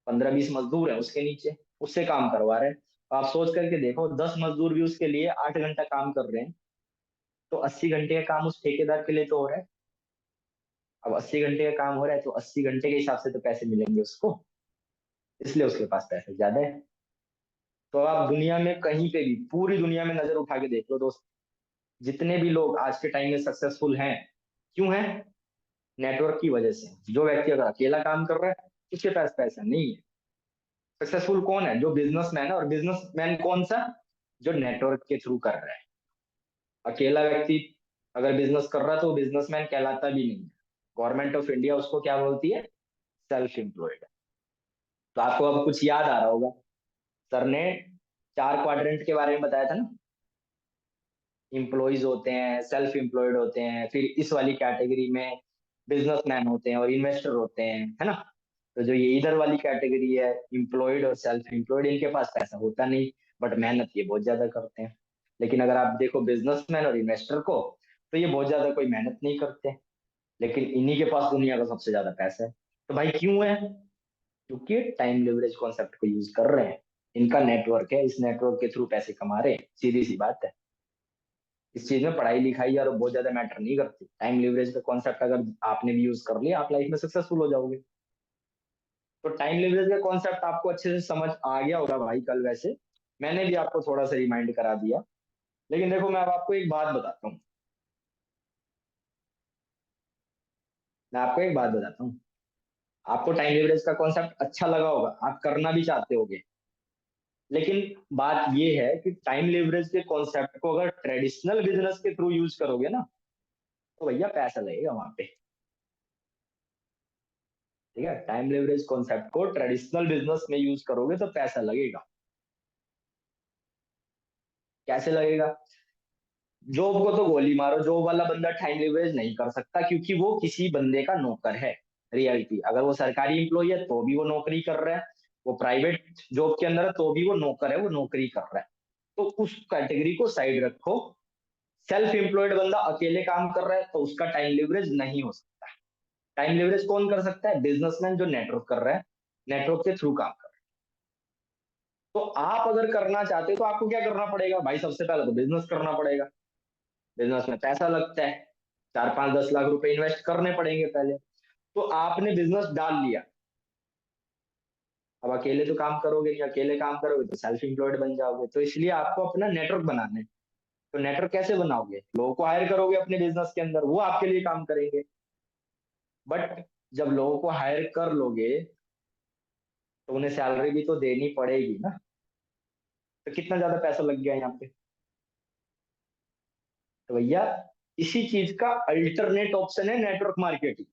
15-20 मजदूर है उसके नीचे, उससे काम करवा रहे हैं। आप सोच करके देखो, 10 मजदूर भी उसके लिए 8 घंटा काम कर रहे हैं, तो 80 घंटे का काम उस ठेकेदार के लिए तो हो रहा है। अब 80 घंटे का काम हो रहा है, तो 80 घंटे के हिसाब से तो पैसे मिलेंगे उसको, इसलिए उसके पास पैसे ज्यादा है। तो आप दुनिया में कहीं पे भी, पूरी दुनिया में नजर उठा के देख लो दोस्त, जितने भी लोग आज के टाइम में सक्सेसफुल हैं, क्यों हैं? नेटवर्क की वजह से। जो व्यक्ति अगर अकेला काम कर रहा है, उसके पास पैसा नहीं है। सक्सेसफुल कौन है? जो बिजनेसमैन है। और बिजनेसमैन कौन सा? जो नेटवर्क के थ्रू कर रहा है। अकेला व्यक्ति अगर बिजनेस कर रहा है तो वो बिजनेसमैन कहलाता भी नहीं है। गवर्नमेंट ऑफ इंडिया उसको क्या बोलती है? Self employed. तो आपको अब कुछ याद आ रहा होगा, सर ने 4 क्वाड्रेंट के बारे में बताया था ना। इम्प्लॉइज होते हैं, सेल्फ एम्प्लॉयड होते हैं, फिर इस वाली कैटेगरी में बिजनेसमैन होते हैं और इन्वेस्टर होते हैं, है ना। तो जो ये इधर वाली कैटेगरी है, इम्प्लॉयड और सेल्फ एम्प्लॉयड, इनके पास पैसा होता नहीं, बट मेहनत ये बहुत ज्यादा करते हैं। लेकिन अगर आप देखो बिजनेसमैन और इन्वेस्टर को, तो ये बहुत ज्यादा कोई मेहनत नहीं करते, लेकिन इन्हीं के पास दुनिया का सबसे ज्यादा पैसा है। तो भाई क्यों है? क्योंकि टाइम लिवरेज कॉन्सेप्ट को यूज कर रहे हैं। इनका नेटवर्क है, इस नेटवर्क के थ्रू पैसे कमा रहे हैं, सीधी सी बात है। इस चीज में पढ़ाई लिखाई यार बहुत ज्यादा मैटर नहीं करती। टाइम लिवरेज का कॉन्सेप्ट अगर आपने भी यूज कर लिया, आप लाइफ में सक्सेसफुल हो जाओगे। तो टाइम लिवरेज का कॉन्सेप्ट आपको अच्छे से समझ आ गया होगा भाई कल। वैसे मैंने भी आपको थोड़ा सा रिमाइंड करा दिया। लेकिन देखो, मैं अब आपको एक बात बताता हूँ। मैं आपको एक बात बताता हूँ। आपको टाइम लिवरेज का कॉन्सेप्ट अच्छा लगा होगा, आप करना भी चाहते होगे। लेकिन बात ये है कि टाइम लिवरेज के कॉन्सेप्ट को अगर ट्रेडिशनल बिजनेस के थ्रू यूज करोगे ना, तो भैया पैसा लगेगा वहां पे। ठीक है, टाइम लिवरेज कॉन्सेप्ट को ट्रेडिशनल बिजनेस में यूज करोगे तो पैसा लगेगा। कैसे लगेगा? जॉब को तो गोली मारो, जॉब वाला बंदा टाइम लिवरेज नहीं कर सकता, क्योंकि वो किसी बंदे का नौकर है। रियलिटी, अगर वो सरकारी एम्प्लॉय है तो भी वो नौकरी कर रहा है, वो प्राइवेट जॉब के अंदर है तो भी वो नौकर है, वो नौकरी कर रहा है। तो उस कैटेगरी को साइड रखो। सेल्फ एम्प्लॉयड बंदा अकेले काम कर रहा है तो उसका टाइम लिवरेज नहीं हो सकता। टाइम लिवरेज कौन कर सकता है? बिजनेसमैन जो नेटवर्क कर रहा है, नेटवर्क के थ्रू काम कर रहा है। तो आप अगर करना चाहते हो तो आपको क्या करना पड़ेगा भाई? सबसे पहले तो बिजनेस करना पड़ेगा। बिजनेस में पैसा लगता है, 4-5-10 लाख रुपए इन्वेस्ट करने पड़ेंगे पहले। तो आपने बिजनेस डाल लिया, अब अकेले तो काम करोगे नहीं, अकेले काम करोगे तो सेल्फ एम्प्लॉयड बन जाओगे। तो इसलिए आपको अपना नेटवर्क बनाना है। तो नेटवर्क कैसे बनाओगे? लोगों को हायर करोगे अपने बिजनेस के अंदर, वो आपके लिए काम करेंगे। बट जब लोगों को हायर कर लोगे, तो उन्हें सैलरी भी तो देनी पड़ेगी ना। तो कितना ज्यादा पैसा लग गया यहाँ पे। तो भैया इसी चीज का अल्टरनेट ऑप्शन है नेटवर्क मार्केटिंग।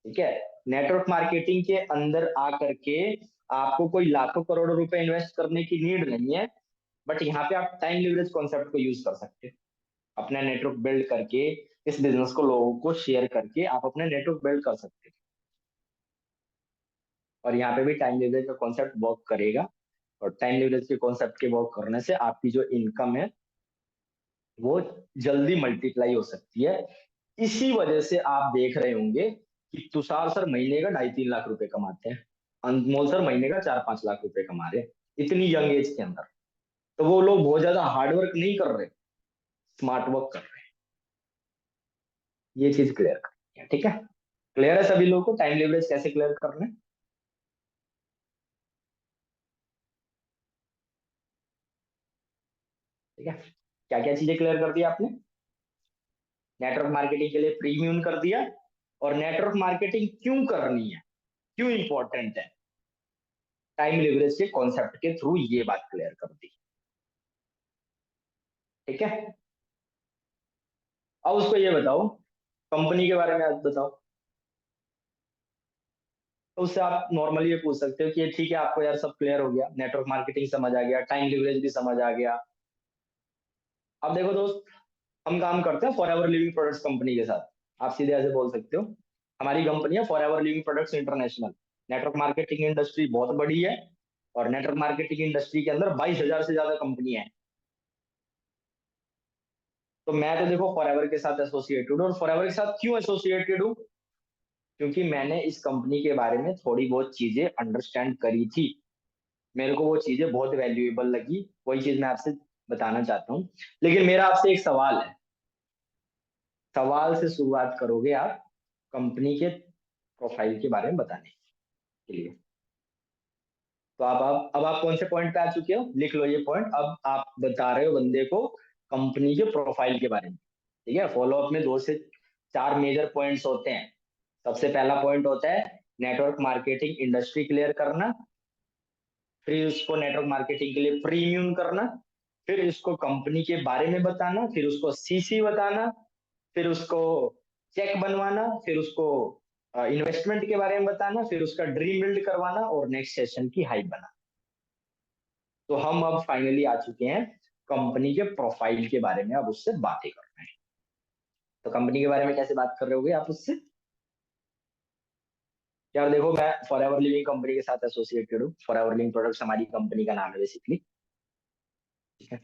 ठीक है, नेटवर्क मार्केटिंग के अंदर आकर के आपको कोई लाखों करोड़ों रुपए इन्वेस्ट करने की नीड नहीं है। बट यहाँ पे आप टाइम लिवरेज कॉन्सेप्ट को यूज कर सकते हो, अपना नेटवर्क बिल्ड करके, इस बिजनेस को लोगों को शेयर करके आप अपना नेटवर्क बिल्ड कर सकते हो। और यहाँ पे भी टाइम लिवरेज का कॉन्सेप्ट वर्क करेगा। और टाइम लिवरेज के कॉन्सेप्ट के वर्क करने से आपकी जो इनकम है वो जल्दी मल्टीप्लाई हो सकती है। इसी वजह से आप देख रहे होंगे कि तुषार सर महीने का 2.5-3 लाख रुपए कमाते हैं, अनमोल सर महीने का 4-5 लाख रुपए कमा रहे हैं, इतनी यंग एज के अंदर। तो वो लोग बहुत ज्यादा हार्डवर्क नहीं कर रहे, स्मार्ट वर्क कर रहे हैं। ये चीज क्लियर करनी है, ठीक है। क्लियर है सभी लोगों को टाइम लिवरेज कैसे क्लियर करना है? ठीक है, क्या क्या चीजें क्लियर कर दी आपने? नेटवर्क मार्केटिंग के लिए प्रीमियम कर दिया, और नेटवर्क मार्केटिंग क्यों करनी है, क्यों इंपॉर्टेंट है, टाइम लिवरेज के कॉन्सेप्ट के थ्रू ये बात क्लियर कर दी। ठीक है, अब उसको ये बताओ, कंपनी के बारे में आप बताओ। तो उससे आप नॉर्मली ये पूछ सकते हो कि ये ठीक है, आपको यार सब क्लियर हो गया, नेटवर्क मार्केटिंग समझ आ गया, टाइम लिवरेज भी समझ आ गया। अब देखो दोस्त, हम काम करते हैं for ever living products company के साथ। आप सीधे ऐसे बोल सकते हो, हमारी कंपनी है for ever living products international. Network marketing industry बहुत बड़ी है, और नेटवर्क मार्केटिंग इंडस्ट्री के अंदर 22,000 से ज्यादा कंपनियां हैं। तो मैं तो देखो फॉर एवर के साथ एसोसिएटेड हूँ, और फॉर एवर के साथ क्यों एसोसिएटेड हूँ? क्योंकि मैंने इस कंपनी के बारे में थोड़ी बहुत चीजें अंडरस्टैंड करी थी, मेरे को वो चीजें बहुत वैल्यूएबल लगी, वही चीज मैं आपसे बताना चाहता हूँ। लेकिन मेरा आपसे एक सवाल है, सवाल से शुरुआत करोगे आप कंपनी के प्रोफाइल के बारे में बताने के लिए। तो अब आप कौन से पॉइंट पे आ चुके हो, लिख लो ये पॉइंट। अब आप बता रहे हो बंदे को कंपनी के प्रोफाइल के बारे में। ठीक है, फॉलो अप में 2 से 4 मेजर पॉइंट्स होते हैं। सबसे पहला पॉइंट होता है नेटवर्क मार्केटिंग इंडस्ट्री क्लियर करना, फिर उसको नेटवर्क मार्केटिंग के लिए प्रीमियम करना, फिर इसको कंपनी के बारे में बताना, फिर उसको सीसी बताना, फिर उसको चेक बनवाना, फिर उसको इन्वेस्टमेंट के बारे में बताना, फिर उसका ड्रीम बिल्ड करवाना, और नेक्स्ट सेशन की हाइप बनाना। तो हम अब फाइनली आ चुके हैं कंपनी के प्रोफाइल के बारे में, अब उससे बातें कर रहे हैं। तो कंपनी के बारे में कैसे बात कर रहे होगे आप उससे? यार देखो, मैं फॉर एवर लिविंग कंपनी के साथ एसोसिएटेड हूँ, फॉर एवर लिविंग प्रोडक्ट्स हमारी कंपनी का नाम है बेसिकली। ठीक है,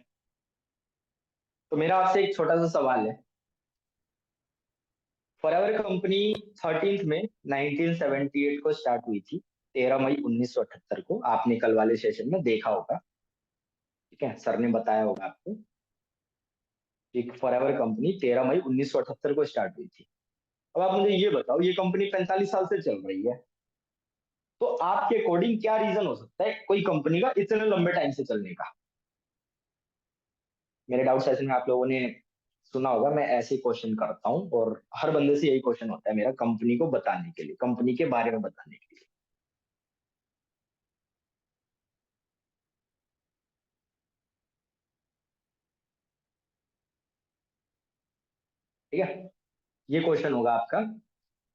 तो मेरा आपसे एक छोटा सा सवाल है। फॉरएवर कंपनी 13 में 1978 को स्टार्ट हुई थी, 13 मई 1978 को, आपने कल वाले सेशन में देखा होगा। ठीक है, सर ने बताया होगा आपको कि फॉरएवर कंपनी 13 मई 1978 को स्टार्ट हुई थी। अब आप मुझे ये बताओ, ये कंपनी 45 साल से चल रही है, तो आपके अकॉर्डिंग क्या रीजन हो सकता है कोई कंपनी का इतने लंबे टाइम से चलने का? मेरे डाउट सेशन में आप लोगों ने सुना होगा, मैं ऐसे क्वेश्चन करता हूँ, और हर बंदे से यही क्वेश्चन होता है मेरा, कंपनी को बताने के लिए, कंपनी के बारे में बताने के लिए। ठीक है, ये क्वेश्चन होगा आपका।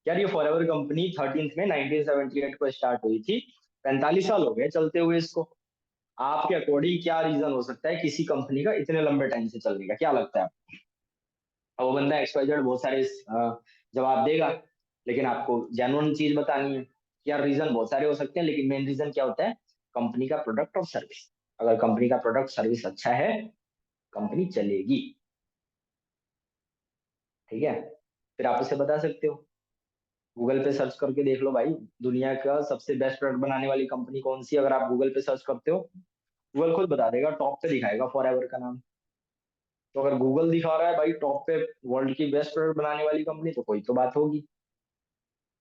यार ये फॉरएवर कंपनी 13 में 1978 को स्टार्ट हुई थी, 45 साल हो गए चलते हुए इसको। आपके अकॉर्डिंग क्या रीजन हो सकता है किसी कंपनी का इतने लंबे टाइम से चलने का, क्या लगता है आपको? अब वो बंदा एक्सवाइजेड बहुत सारे जवाब देगा, लेकिन आपको जेन्युइन चीज बतानी है कि यार रीजन बहुत सारे हो सकते हैं, लेकिन मेन रीजन क्या होता है? कंपनी का प्रोडक्ट और सर्विस। अगर कंपनी का प्रोडक्ट सर्विस अच्छा है, कंपनी चलेगी। ठीक है, फिर आप उसे बता सकते हो, गूगल पे सर्च करके देख लो भाई, दुनिया का सबसे बेस्ट प्रोडक्ट बनाने वाली कंपनी कौन सी है, अगर आप गूगल पे सर्च करते हो, गूगल खुद बता देगा, टॉप पे दिखाएगा फॉर एवर का नाम। तो अगर गूगल दिखा रहा है भाई टॉप पे वर्ल्ड की बेस्ट प्रोडक्ट बनाने वाली कंपनी, तो कोई तो बात होगी।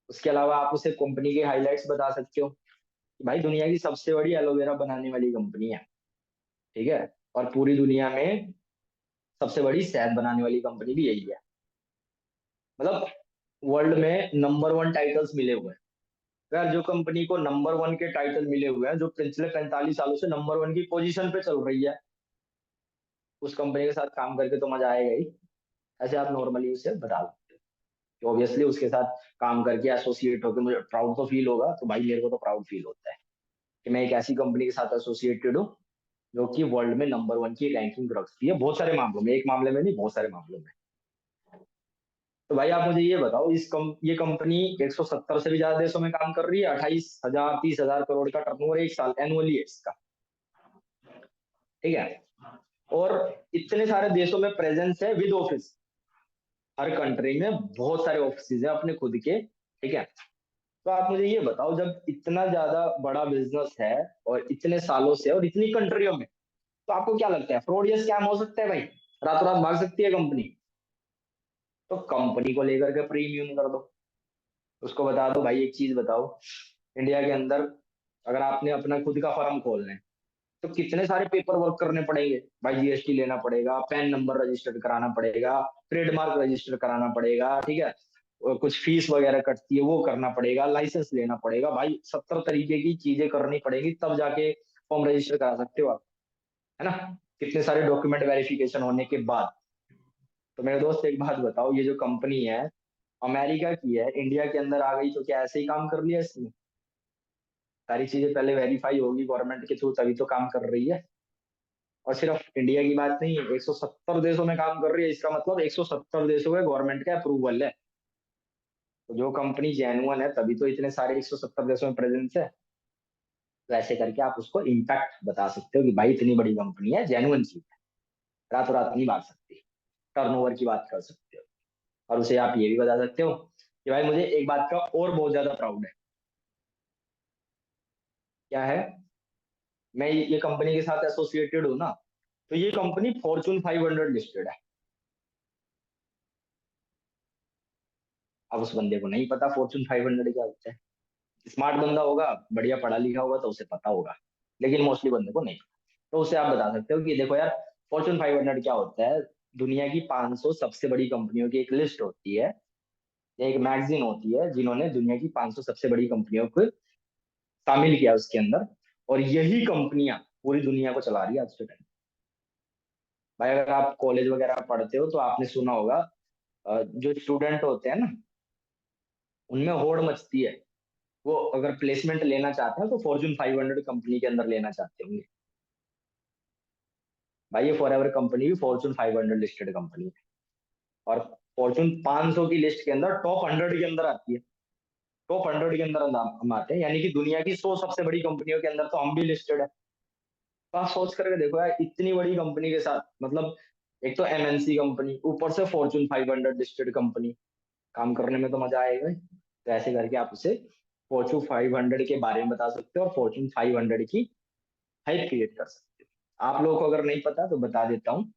उसके अलावा आप उसे कंपनी के हाईलाइट्स बता सकते हो कि भाई दुनिया की सबसे बड़ी एलोवेरा बनाने वाली कंपनी है। ठीक है, और पूरी दुनिया में सबसे बड़ी शहद बनाने वाली कंपनी भी यही है। मतलब वर्ल्ड में नंबर 1 टाइटल्स मिले हुए हैं। तो यार जो कंपनी को नंबर 1 के टाइटल मिले हुए हैं, जो पिछले 45 सालों से नंबर 1 की पोजीशन पे चल रही है, उस कंपनी के साथ काम करके तो मजा आएगा ही। ऐसे आप नॉर्मली उसे बता सकते हो कि ऑब्वियसली उसके साथ काम करके एसोसिएट होकर मुझे प्राउड तो फील होगा, तो भाई मेरे को तो प्राउड फील होता है कि मैं एक ऐसी कंपनी के साथ एसोसिएटेड हूँ जो कि वर्ल्ड में नंबर 1 की रैंकिंग रखती है, बहुत सारे मामलों में, एक मामले में नहीं, बहुत सारे मामलों में। तो भाई आप मुझे ये बताओ, ये कंपनी 170 से भी ज्यादा देशों में काम कर रही है, 28,000 30,000 करोड़ का टर्नओवर एक साल एनुअली है इसका। ठीक है, और इतने सारे देशों में प्रेजेंस है विद ऑफिस, हर कंट्री में बहुत सारे ऑफिस है अपने खुद के। ठीक है, तो आप मुझे ये बताओ, जब इतना ज्यादा बड़ा बिजनेस है और इतने सालों से और इतनी कंट्रियों में, तो आपको क्या लगता है फ्रॉड या स्कैम हो सकता है भाई? रातों रात भाग सकती है कंपनी? तो कंपनी को लेकर के प्रीमियम कर दो, उसको बता दो भाई एक चीज बताओ, इंडिया के अंदर अगर आपने अपना खुद का फर्म खोलना है, तो कितने सारे पेपर वर्क करने पड़ेंगे भाई, जीएसटी लेना पड़ेगा, पैन नंबर रजिस्टर कराना पड़ेगा, ट्रेडमार्क रजिस्टर कराना पड़ेगा, ठीक है, और कुछ फीस वगैरह कटती है वो करना पड़ेगा, लाइसेंस लेना पड़ेगा भाई, 70 तरीके की चीजें करनी पड़ेगी तब जाके फॉर्म रजिस्टर करा सकते हो आप, है ना, कितने सारे डॉक्यूमेंट वेरिफिकेशन होने के बाद। तो मेरे दोस्त एक बात बताओ, ये जो कंपनी है अमेरिका की है, इंडिया के अंदर आ गई तो क्या ऐसे ही काम कर लिया इसने? सारी चीजें पहले वेरीफाई होगी गवर्नमेंट के थ्रू तभी तो काम कर रही है। और सिर्फ इंडिया की बात नहीं है, 170 देशों में काम कर रही है, इसका मतलब 170 देशों के गवर्नमेंट का अप्रूवल है। तो जो कंपनी जेन्युइन है तभी तो इतने सारे 170 देशों में प्रेजेंस है। तो ऐसे करके आप उसको इम्पैक्ट बता सकते हो कि भाई इतनी बड़ी कंपनी है, जेन्युइन चीज है, रातों रात नहीं भाग सकती। टर्नओवर की बात कर सकते हो। और उसे आप ये भी बता सकते हो कि भाई मुझे एक बात का और बहुत ज्यादा प्राउड है। क्या है? मैं ये कंपनी के साथ एसोसिएटेड हूँ ना, तो ये कंपनी फॉर्चून 500 लिस्टेड है। अब उस बंदे को नहीं पता फॉर्चून 500 क्या होता है। स्मार्ट बंदा होगा, बढ़िया पढ़ा लिखा होगा तो उसे पता होगा, लेकिन मोस्टली बंदे को नहीं। तो उसे आप बता सकते हो कि देखो यार, फॉर्चून 500 क्या होता है। दुनिया की 500 सबसे बड़ी कंपनियों की एक लिस्ट होती है, या एक मैगजीन होती है जिन्होंने दुनिया की 500 सबसे बड़ी कंपनियों को शामिल किया उसके अंदर। और यही कंपनियां पूरी दुनिया को चला रही है आज के टाइम। भाई अगर आप कॉलेज वगैरह पढ़ते हो तो आपने सुना होगा, जो स्टूडेंट होते हैं ना, उनमें होड़ मचती है। वो अगर प्लेसमेंट लेना चाहते हैं तो फॉर्च्यून 500 कंपनी के अंदर लेना चाहते होंगे। भाई ये फॉरएवर कंपनी भी फॉर्च्यून 500 लिस्टेड कंपनी है, और फॉर्च्यून 500 की लिस्ट के अंदर टॉप 100 के अंदर आती है। टॉप 100 के अंदर हम आते हैं, यानी कि दुनिया की 100 सबसे बड़ी कंपनियों के अंदर तो हम भी लिस्टेड है। तो आप सोच करके देखो यार, इतनी बड़ी कंपनी के साथ, मतलब एक तो एमएनसी कंपनी, ऊपर से फॉर्च्यून 500 लिस्टेड कंपनी, काम करने में तो मजा आएगा ही। तो ऐसे करके आप उसे फॉर्च्यून 500 के बारे में बता सकते हो और फॉर्च्यून 500 की हाइप क्रिएट कर सकते हो। आप लोगों को अगर नहीं पता तो बता देता हूँ।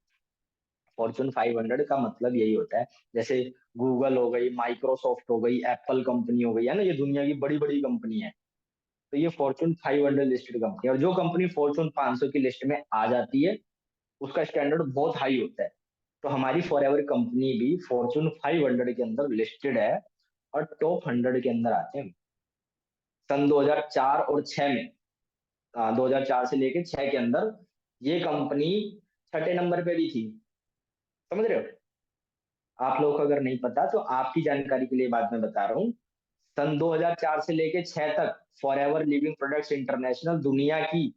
फॉर्च्यून 500 का मतलब यही होता है, जैसे गूगल हो गई, माइक्रोसॉफ्ट हो गई, एप्पल कंपनी हो गई, है ना, ये दुनिया की बड़ी बड़ी कंपनी है। तो ये फॉर्च्यून 500 लिस्टेड कंपनी है, और जो कंपनी फॉर्च्यून 500 की लिस्ट में आ जाती है उसका स्टैंडर्ड बहुत हाई होता है। तो हमारी फॉरएवर कंपनी भी फॉर्च्यून 500 के अंदर लिस्टेड है, और टॉप 100 के अंदर आते हैं। सन 2004 और 6 में, 2004 से लेके 6 के अंदर ये कंपनी छठे नंबर पे भी थी। समझ रहे हो? आप लोगों को अगर नहीं पता तो आपकी जानकारी के लिए बात मैं बता रहा हूँ। सन 2004 से लेके 6 तक फॉरएवर लिविंग प्रोडक्ट्स इंटरनेशनल दुनिया की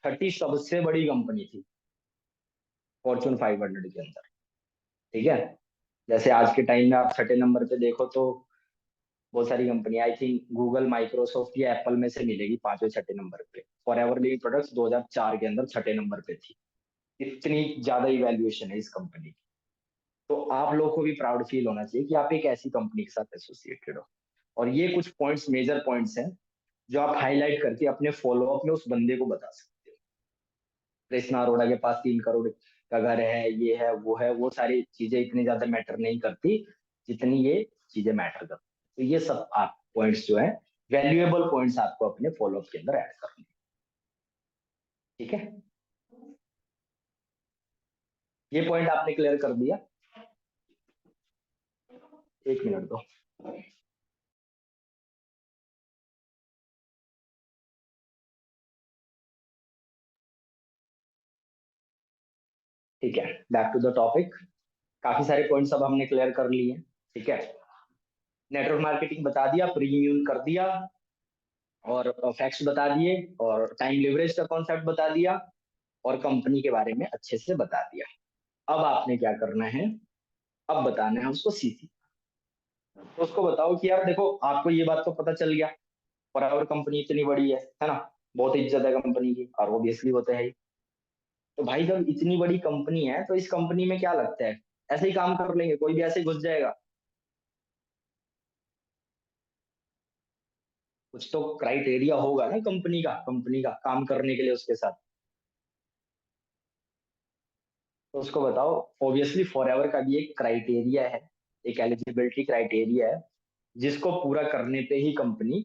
छठी सबसे बड़ी कंपनी थी फॉर्च्यून 500 के अंदर। ठीक है? जैसे आज के टाइम में आप छठे नंबर पे देखो तो बहुत सारी company, I think Google, Microsoft या एप्पल में से मिलेगी पांचवें छठे नंबर पे। फॉरएवर लिविंग प्रोडक्ट्स 2004 के अंदर छठे नंबर पे थी। इतनी ज्यादा इवैल्यूएशन है इस कंपनी की। तो आप लोग को भी प्राउड फील होना चाहिए कि आप एक ऐसी कंपनी के साथ एसोसिएटेड हो। और ये कुछ पॉइंट्स, मेजर पॉइंट्स हैं जो आप हाईलाइट करके अपने फॉलो अप में उस बंदे को बता सकते हो। कृष्णा अरोड़ा के पास 3 करोड़ का घर है, ये है वो है, वो सारी चीजें इतनी ज्यादा मैटर नहीं करती जितनी ये चीजें मैटर करती। तो ये सब आप पॉइंट्स जो है, वैल्यूएबल पॉइंट्स आपको अपने फॉलो अप के अंदर ऐड करने हैं। ठीक है? ये पॉइंट आपने क्लियर कर दिया? एक मिनट दो। ठीक है, बैक टू द टॉपिक। काफी सारे पॉइंट्स अब हमने क्लियर कर लिए हैं। ठीक है, नेटवर्क मार्केटिंग बता दिया, प्रीमियम कर दिया, और फैक्ट्स बता दिए, और टाइम लिवरेज का कॉन्सेप्ट बता दिया, और कंपनी के बारे में अच्छे से बता दिया। अब आपने क्या करना है, अब बताना है उसको सीसी। तो उसको बताओ कि यार देखो, आपको ये बात तो पता चल गया, फॉरएवर कंपनी इतनी बड़ी है ना, बहुत इज्जत है कंपनी की, और ऑब्वियसली होता है ही। तो भाई जब इतनी बड़ी कंपनी है तो इस कंपनी में क्या लगता है, ऐसे ही काम कर लेंगे, कोई भी ऐसे ही घुस जाएगा? कुछ तो क्राइटेरिया होगा ना कंपनी का काम करने के लिए उसके साथ। तो उसको बताओ, ऑब्वियसली फॉरएवर का भी एक क्राइटेरिया है, एक एलिजिबिलिटी क्राइटेरिया है, जिसको पूरा करने पे ही कंपनी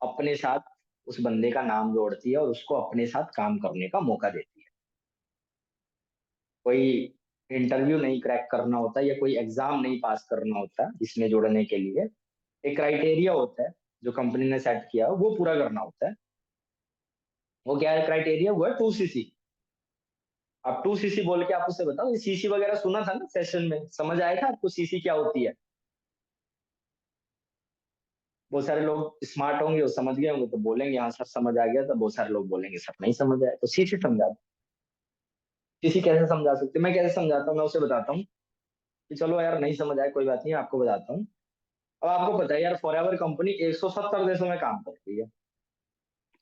अपने साथ उस बंदे का नाम जोड़ती है और उसको अपने साथ काम करने का मौका देती है। कोई इंटरव्यू नहीं क्रैक करना होता या कोई एग्जाम नहीं पास करना होता इसमें जुड़ने के लिए। एक क्राइटेरिया होता है जो कंपनी ने सेट किया वो पूरा करना होता है। वो क्या है क्राइटेरिया? वो है 2cc। अब 2cc बोल के आप उसे बताओ, ये सीसी वगैरह सुना था ना सेशन में, समझ आया था आपको सीसी क्या होती है? बहुत सारे लोग स्मार्ट होंगे वो समझ गए होंगे तो बोलेंगे हाँ सर समझ आ गया, तो बहुत सारे लोग बोलेंगे सर नहीं समझ आया। तो सीसी समझा दो। सीसी कैसे समझा सकते हैं? मैं कैसे समझाता हूँ, मैं उसे बताता हूँ कि चलो यार नहीं समझ आया कोई बात नहीं, आपको बताता हूँ। अब आपको पता है यार फॉरएवर कंपनी 170 देशों में काम करती है।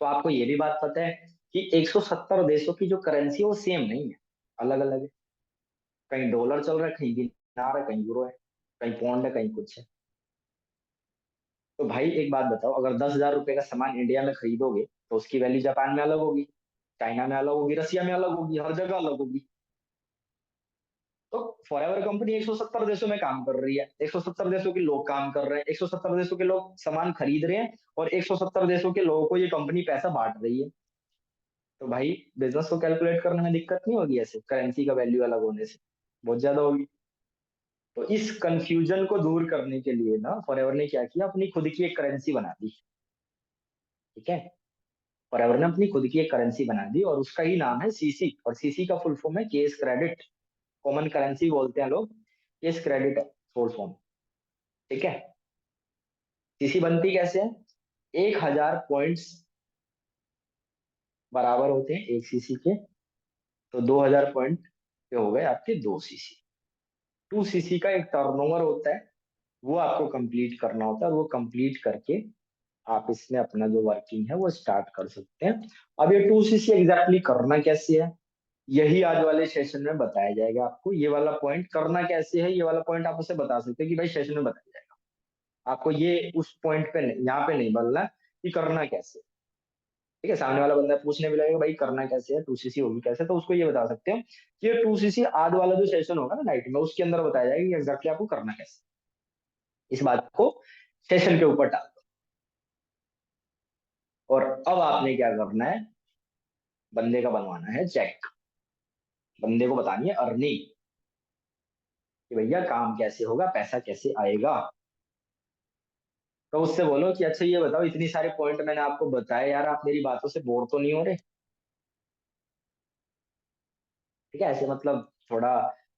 तो आपको ये भी बात पता है कि 170 देशों की जो करेंसी है वो सेम नहीं है, अलग अलग है। कहीं डॉलर चल रहा है, कहीं दिनार है, कहीं यूरो है, कहीं पौंड है, कहीं कुछ है। तो भाई एक बात बताओ, अगर 10,000 रुपए का सामान इंडिया में खरीदोगे तो उसकी वैल्यू जापान में अलग होगी, चाइना में अलग होगी, रसिया में अलग होगी, हर जगह अलग होगी। तो फॉरएवर कंपनी 170 देशों में काम कर रही है, 170 देशों के लोग काम कर रहे हैं, 170 देशों के लोग सामान खरीद रहे हैं, और 170 देशों के लोगों को ये कंपनी पैसा बांट रही है। तो भाई बिजनेस को कैलकुलेट करने में दिक्कत नहीं होगी ऐसे करेंसी का वैल्यू अलग होने से? बहुत ज्यादा होगी। तो इस कंफ्यूजन को दूर करने के लिए ना फॉरएवर ने क्या किया, अपनी खुद की एक करेंसी बना दी। ठीक है, फॉरएवर ने अपनी खुद की एक करेंसी बना दी और उसका ही नाम है सीसी, और सीसी का फुल फॉर्म है केस क्रेडिट। कॉमन करेंसी बोलते हैं लोग, केस क्रेडिट है फुल फॉर्म। ठीक है। सीसी बनती कैसे है? 1,000 पॉइंट्स बराबर होते हैं एक सीसी के। तो 2,000 पॉइंट पे हो गए आपके 2 सीसी। 2 सीसी का एक टर्नओवर होता है, वो आपको कंप्लीट करना होता है, और वो कंप्लीट करके आप इसमें अपना जो वर्किंग है वो स्टार्ट कर सकते हैं। अब ये 2cc एग्जैक्टली करना कैसे है, यही आज वाले सेशन में बताया जाएगा आपको। ये वाला पॉइंट करना कैसे है, ये वाला पॉइंट आप उसे बता सकते हैं कि भाई सेशन में बताया जाएगा आपको, ये उस पॉइंट पे नहीं, यहाँ पे नहीं बोलना कि करना कैसे। ठीक है, सामने वाला बंदा पूछने भी लगेगा भाई करना कैसे है, 2cc होगी कैसे, तो उसको ये बता सकते हो कि ये 2cc आज वाला जो सेशन होगा ना नाइट में, उसके अंदर बताया जाएगा कि एग्जैक्टली आपको करना कैसे। इस बात को सेशन के ऊपर डाल दो। और अब आपने क्या करना है, बंदे का बनवाना है चेक। बंदे को बतानी है अर्निंग, कि भैया काम कैसे होगा, पैसा कैसे आएगा। तो उससे बोलो कि अच्छा ये बताओ, इतनी सारे पॉइंट मैंने आपको बताए यार, आप मेरी बातों से बोर तो नहीं हो रहे? ठीक है, ऐसे मतलब थोड़ा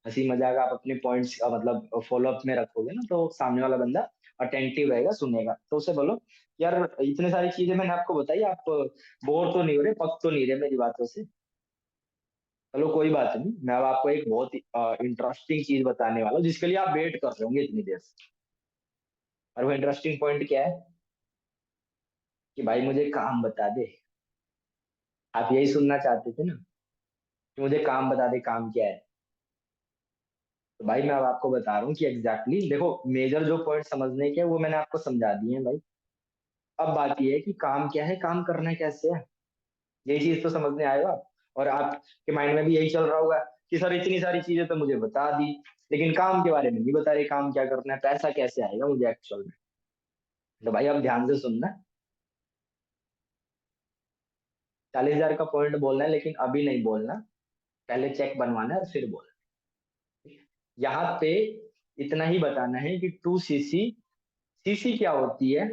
हंसी मजाक आप अपने पॉइंट्स का मतलब फॉलो अप में रखोगे ना, तो सामने वाला बंदा अटेंटिव रहेगा, सुनेगा। तो उसे बोलो यार इतने सारी चीजें मैंने आपको बताई, आप बोर तो नहीं हो रहे, पक तो नहीं रहे मेरी बातों से? चलो कोई बात नहीं, मैं अब आपको एक बहुत इंटरेस्टिंग चीज बताने वाला हूँ जिसके लिए आप वेट कर रहे होंगे इतनी देर से। और वो इंटरेस्टिंग पॉइंट क्या है कि भाई मुझे काम बता दे। आप यही सुनना चाहते थे ना कि मुझे काम बता दे, काम क्या है? तो भाई मैं अब आपको बता रहा हूँ कि एग्जैक्टली देखो, मेजर जो पॉइंट समझने के हैं वो मैंने आपको समझा दिए हैं भाई। अब बात ये है कि काम क्या है, काम करना कैसे है, यही चीज तो समझने आए हो आप। और आपके माइंड में भी यही चल रहा होगा कि सर इतनी सारी चीजें तो मुझे बता दी, लेकिन काम के बारे में नहीं बता रहे, काम क्या करना है, पैसा कैसे आएगा मुझे एक्चुअल में। तो भाई अब ध्यान से सुनना। 40,000 का पॉइंट बोलना है लेकिन अभी नहीं बोलना, पहले चेक बनवाना है और फिर बोलना। यहाँ पे इतना ही बताना है कि 2cc, सीसी क्या होती है,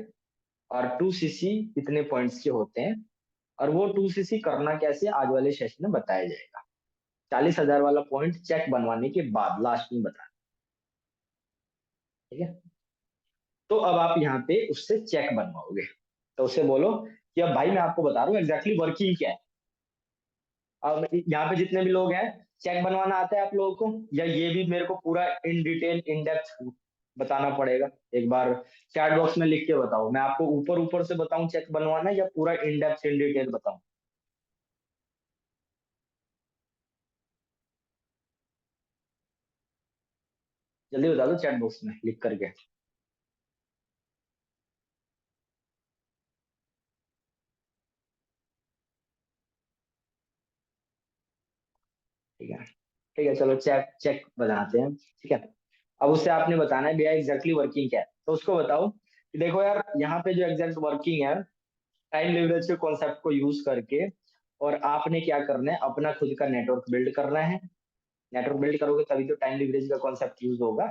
और 2cc कितने पॉइंट्स के होते हैं, और वो 2cc करना कैसे आज वाले सेशन में बताया जाएगा। 40,000 वाला पॉइंट चेक बनवाने के बाद लास्ट में बताना। ठीक है। तो अब आप यहाँ पे उससे चेक बनवाओगे। तो उससे बोलो कि अब भाई मैं आपको बता रहा हूँ एग्जैक्टली वर्किंग क्या है। अब यहाँ पे जितने भी लोग हैं, चेक बनवाना आता है आप लोगों को, या ये भी मेरे को पूरा इन डिटेल इन डेप्थ बताना पड़ेगा? एक बार चैट बॉक्स में लिख के बताओ, मैं आपको ऊपर ऊपर से बताऊं चेक बनवाना, या पूरा इन डेप्थ इन डिटेल बताऊं? जल्दी बता दो चैट बॉक्स में लिख करके। ठीक है, ठीक है, चलो चेक चेक बनाते हैं। ठीक है। अब उससे आपने बताना है भैया एग्जैक्टली वर्किंग क्या है, तो उसको बताओ कि देखो यार यहाँ पे जो एग्जैक्ट वर्किंग है टाइम लिवरेज के कॉन्सेप्ट को यूज करके, और आपने क्या करना है, अपना खुद का नेटवर्क बिल्ड करना है। नेटवर्क बिल्ड करोगे तभी तो टाइम लिवरेज का कॉन्सेप्ट यूज होगा।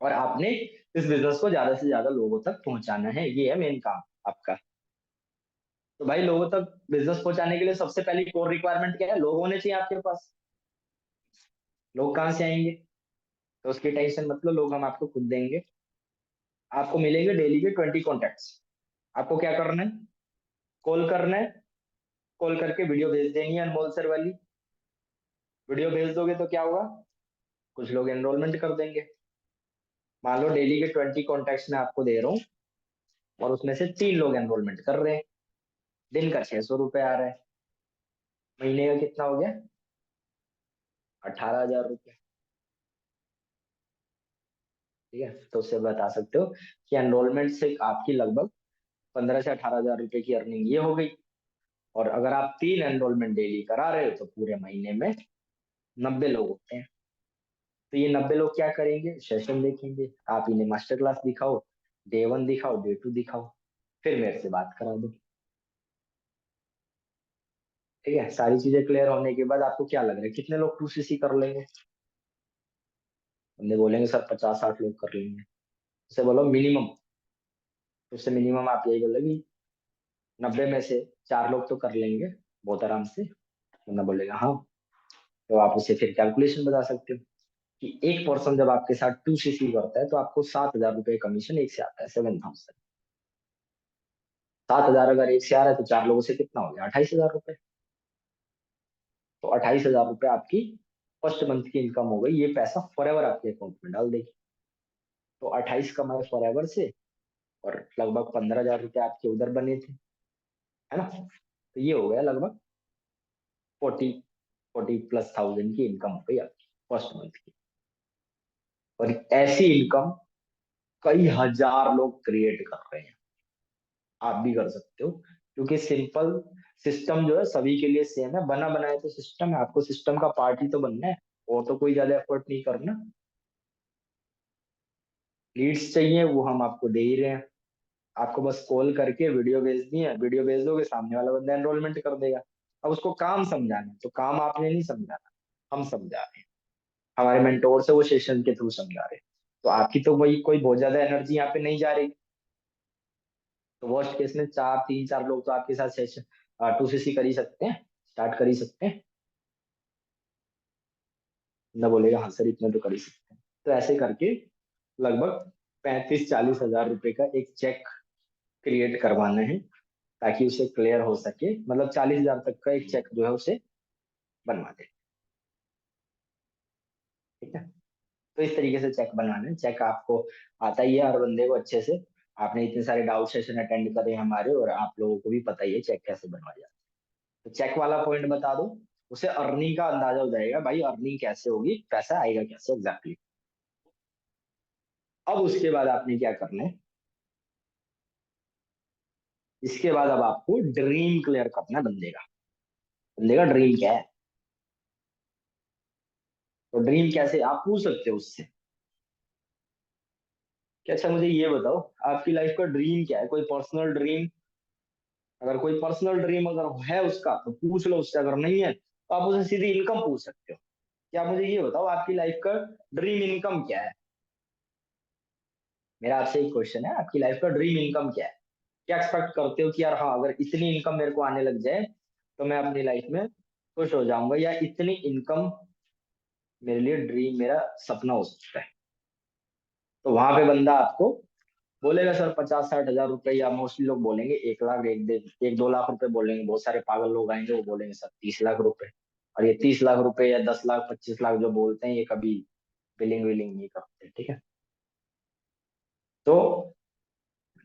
और आपने इस बिजनेस को ज्यादा से ज्यादा लोगों तक पहुंचाना है, ये है मेन काम आपका। तो भाई लोगों तक बिजनेस पहुंचाने के लिए सबसे पहली कोर रिक्वायरमेंट क्या है, लोग होने चाहिए आपके पास। लोग कहाँ से आएंगे? तो उसकी टेंशन मतलब, लोग हम आपको खुद देंगे। आपको मिलेंगे डेली के 20 कॉन्टेक्ट्स। आपको क्या करना है, कॉल करना है। कॉल करके वीडियो भेज देनी है अनमोल सर वाली। वीडियो भेज दोगे तो क्या होगा, कुछ लोग एनरोलमेंट कर देंगे। मान लो डेली के 20 कॉन्टेक्ट्स मैं आपको दे रहा हूँ, और उसमें से 3 लोग एनरोलमेंट कर रहे हैं। दिन का 600 रुपये आ रहा है। महीने का कितना हो गया, 18,000 रुपये। ठीक है, तो उससे बता सकते हो कि एनरोलमेंट से आपकी लगभग 15 से 18,000 रुपए की अर्निंग ये हो गई। और अगर आप 3 एनरोलमेंट डेली करा रहे हो तो पूरे महीने में 90 लोग होते हैं। तो ये 90 लोग क्या करेंगे, सेशन देखेंगे। आप इन्हें मास्टर क्लास दिखाओ, डे 1 दिखाओ, डे 2 दिखाओ, फिर मेरे से बात करा दो। ठीक है, सारी चीजें क्लियर होने के बाद आपको क्या लग रहा है, कितने लोग 2CC कर लेंगे? हमने बोलेंगे सर 50-60 लोग कर लेंगे। उसे बोलो मिनिमम। उससे मिनिमम आप यही बोलोगे कि 90 में से 4 लोग तो कर लेंगे बहुत आराम से। बंदा बोलेगा हाँ। तो आप उसे फिर कैलकुलेशन बता सकते हो कि एक पर्सन जब आपके साथ 2CC करता है तो आपको 7,000 रुपये कमीशन एक से आता है, 7,000। 7,000 अगर एक से आ रहा है तो 4 लोगों से कितना हो गया, 28,000 रुपये। तो 28,000 रुपये आपकी फर्स्ट मंथ की इनकम हो गई। ये पैसा फॉर एवर आपके अकाउंट में डाल देगी। तो 28 कमाए फॉर एवर से, और लगभग 15,000 रुपये आपके उधर बने थे, है ना? तो ये हो गया लगभग 40+ थाउजेंड की इनकम हो गई आपकी फर्स्ट मंथ की। और ऐसी इनकम कई हजार लोग क्रिएट कर रहे हैं। आप भी कर सकते हो, क्योंकि सिंपल सिस्टम जो है सभी के लिए सेम है। बना बनाया तो सिस्टम है, आपको सिस्टम का पार्ट ही तो बनना है। और तो कोई ज्यादा एफर्ट नहीं करना। लीड्स चाहिए वो हम आपको दे ही रहे हैं। आपको बस कॉल करके वीडियो भेजनी है, वीडियो भेज दोगे, सामने वाला बंदा एनरोलमेंट कर देगा। अब उसको काम समझाना है, तो काम आपने नहीं समझाना, हम समझा रहे हैं। हमारे मेंटोर से वो सेशन के थ्रू समझा रहे हैं। तो आपकी तो वही कोई बहुत ज्यादा एनर्जी यहाँ पे नहीं जा रही। तो वर्स्ट केस में 3-4 लोग तो आपके साथ सेशन 2CC कर ही सकते हैं, स्टार्ट कर ही सकते हैं। ना बोलेगा हाँ सर इतने तो कर ही सकते हैं। तो ऐसे करके लगभग 35-40 हजार रुपए का एक चेक क्रिएट करवाना है, ताकि उसे क्लियर हो सके। मतलब 40,000 तक का एक चेक जो है उसे बनवा दे। ठीक है, तो इस तरीके से चेक बनाना है। चेक आपको आता ही है हर बंदे को अच्छे से। आपने इतने सारे डाउट सेशन अटेंड करे हमारे, और आप लोगों को भी पता ही है चेक कैसे बनवाया जाता है। तो चेक वाला पॉइंट बता दो, उसे अर्निंग का अंदाजा हो जाएगा भाई, अर्निंग कैसे होगी, पैसा आएगा कैसे एग्जैक्टली। अब उसके बाद आपने क्या करना है, इसके बाद अब आपको ड्रीम क्लियर करना है बंदे का। बंदे का ड्रीम क्या है? तो ड्रीम कैसे आप पूछ सकते हो उससे कि अच्छा मुझे ये बताओ, आपकी लाइफ का ड्रीम क्या है, कोई पर्सनल ड्रीम। अगर कोई पर्सनल ड्रीम अगर है उसका तो पूछ लो उससे, अगर नहीं है तो आप उसे सीधी इनकम पूछ सकते हो कि आप मुझे ये बताओ आपकी लाइफ का ड्रीम इनकम क्या है। मेरा आपसे एक क्वेश्चन है, आपकी लाइफ का ड्रीम इनकम क्या है? क्या एक्सपेक्ट करते हो कि यार हाँ अगर इतनी इनकम मेरे को आने लग जाए तो मैं अपनी लाइफ में खुश हो जाऊंगा, या इतनी इनकम मेरे लिए ड्रीम, मेरा सपना हो सकता है। तो वहां पे बंदा आपको बोलेगा सर 50-60 हजार रुपए, या मोस्टली लोग बोलेंगे 1 लाख, 1-2 लाख रुपए बोलेंगे। बहुत सारे पागल लोग आएंगे वो बोलेंगे सर 30 लाख रुपए। और ये 30 लाख रुपए या 10 लाख 25 लाख जो बोलते हैं, ये कभी बिलिंग विलिंग नहीं करते। ठीक है, तो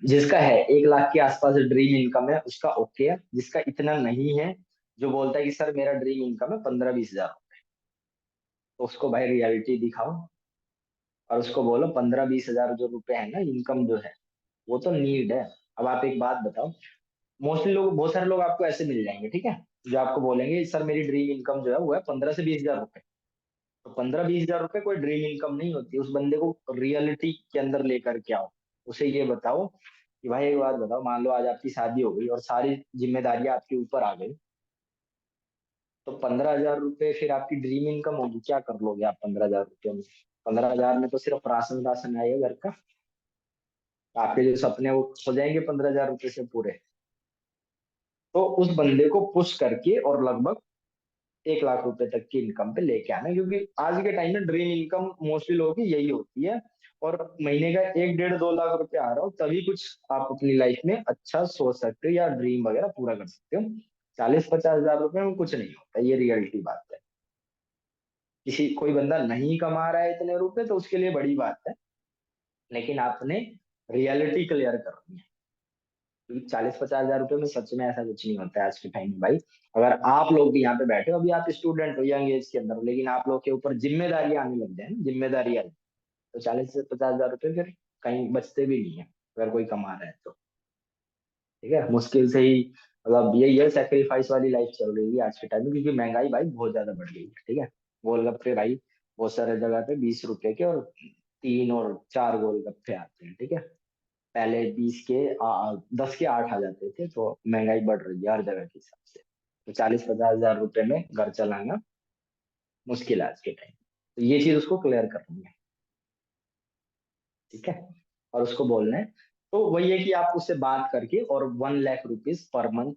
जिसका है 1 लाख के आसपास ड्रीम इनकम है उसका ओके है। जिसका इतना नहीं है, जो बोलता है कि सर मेरा ड्रीम इनकम है 15-20 हजार, तो उसको भाई रियलिटी दिखाओ। और उसको बोलो 15-20 हजार जो रुपए है ना इनकम जो है, वो तो नीड है। अब आप एक बात बताओ, मोस्टली लोग, बहुत सारे लोग आपको ऐसे मिल जाएंगे, ठीक है, जो आपको बोलेंगे सर मेरी ड्रीम इनकम जो है वो है 15 से 20 हजार रुपए। तो 15-20 हजार रुपए कोई ड्रीम इनकम नहीं होती। उस बंदे को रियलिटी के अंदर लेकर के आओ। उसे ये बताओ कि भाई एक बात बताओ, मान लो आज आपकी शादी हो गई और सारी जिम्मेदारियां आपके ऊपर आ गई, तो 15,000 रुपये फिर आपकी ड्रीम इनकम होगी, क्या कर लोगे आप 15,000 रुपये में? 15,000 में तो सिर्फ राशन राशन आएगा घर का। आपके जो सपने वो हो जाएंगे 15,000 रुपये से पूरे। तो उस बंदे को पुश करके और लगभग 1 लाख रुपए तक की इनकम पे लेके आना, क्योंकि आज के टाइम में ड्रीम इनकम मोस्टली लोगों की यही होती है। और महीने का 1 1.5 2 लाख रुपए आ रहा हो तभी कुछ आप अपनी लाइफ में अच्छा सोच सकते हो या ड्रीम वगैरह पूरा कर सकते हो। 40 50 हजार रुपए में कुछ नहीं होता, ये रियलिटी बात है। किसी कोई बंदा नहीं कमा रहा है इतने रुपए तो उसके लिए बड़ी बात है, लेकिन आपने रियलिटी क्लियर करनी है। क्योंकि 40 50 हजार रुपए में सच में ऐसा कुछ नहीं होता है आज के टाइम में भाई। अगर आप लोग भी यहाँ पे बैठे हो, अभी आप स्टूडेंट हो यंग एज के अंदर, लेकिन आप लोग के ऊपर जिम्मेदारी आने लग जाए ना, जिम्मेदारी आई, तो 40 से 50 हजार रुपए फिर कहीं बचते भी नहीं है अगर कोई कमा रहा है तो। ठीक है, मुश्किल से ही, मतलब यही है, सेक्रीफाइस वाली लाइफ चल रही है आज के टाइम में, क्योंकि महंगाई भाई बहुत ज्यादा बढ़ गई है। ठीक है, गोलगप्पे भाई बहुत सारे जगह पे 20 रुपए के और 3 और 4 गोलगप्पे आते हैं। ठीक है, पहले 10 के 8 आ जाते थे, तो महंगाई बढ़ रही है हर जगह के हिसाब से। तो 40 50 हजार रुपए में घर चलाना मुश्किल है आज के टाइम। तो ये चीज उसको क्लियर करनी है। ठीक है, और उसको बोलना है, तो वही है कि आप उससे बात करके और 1 lakh rupees per month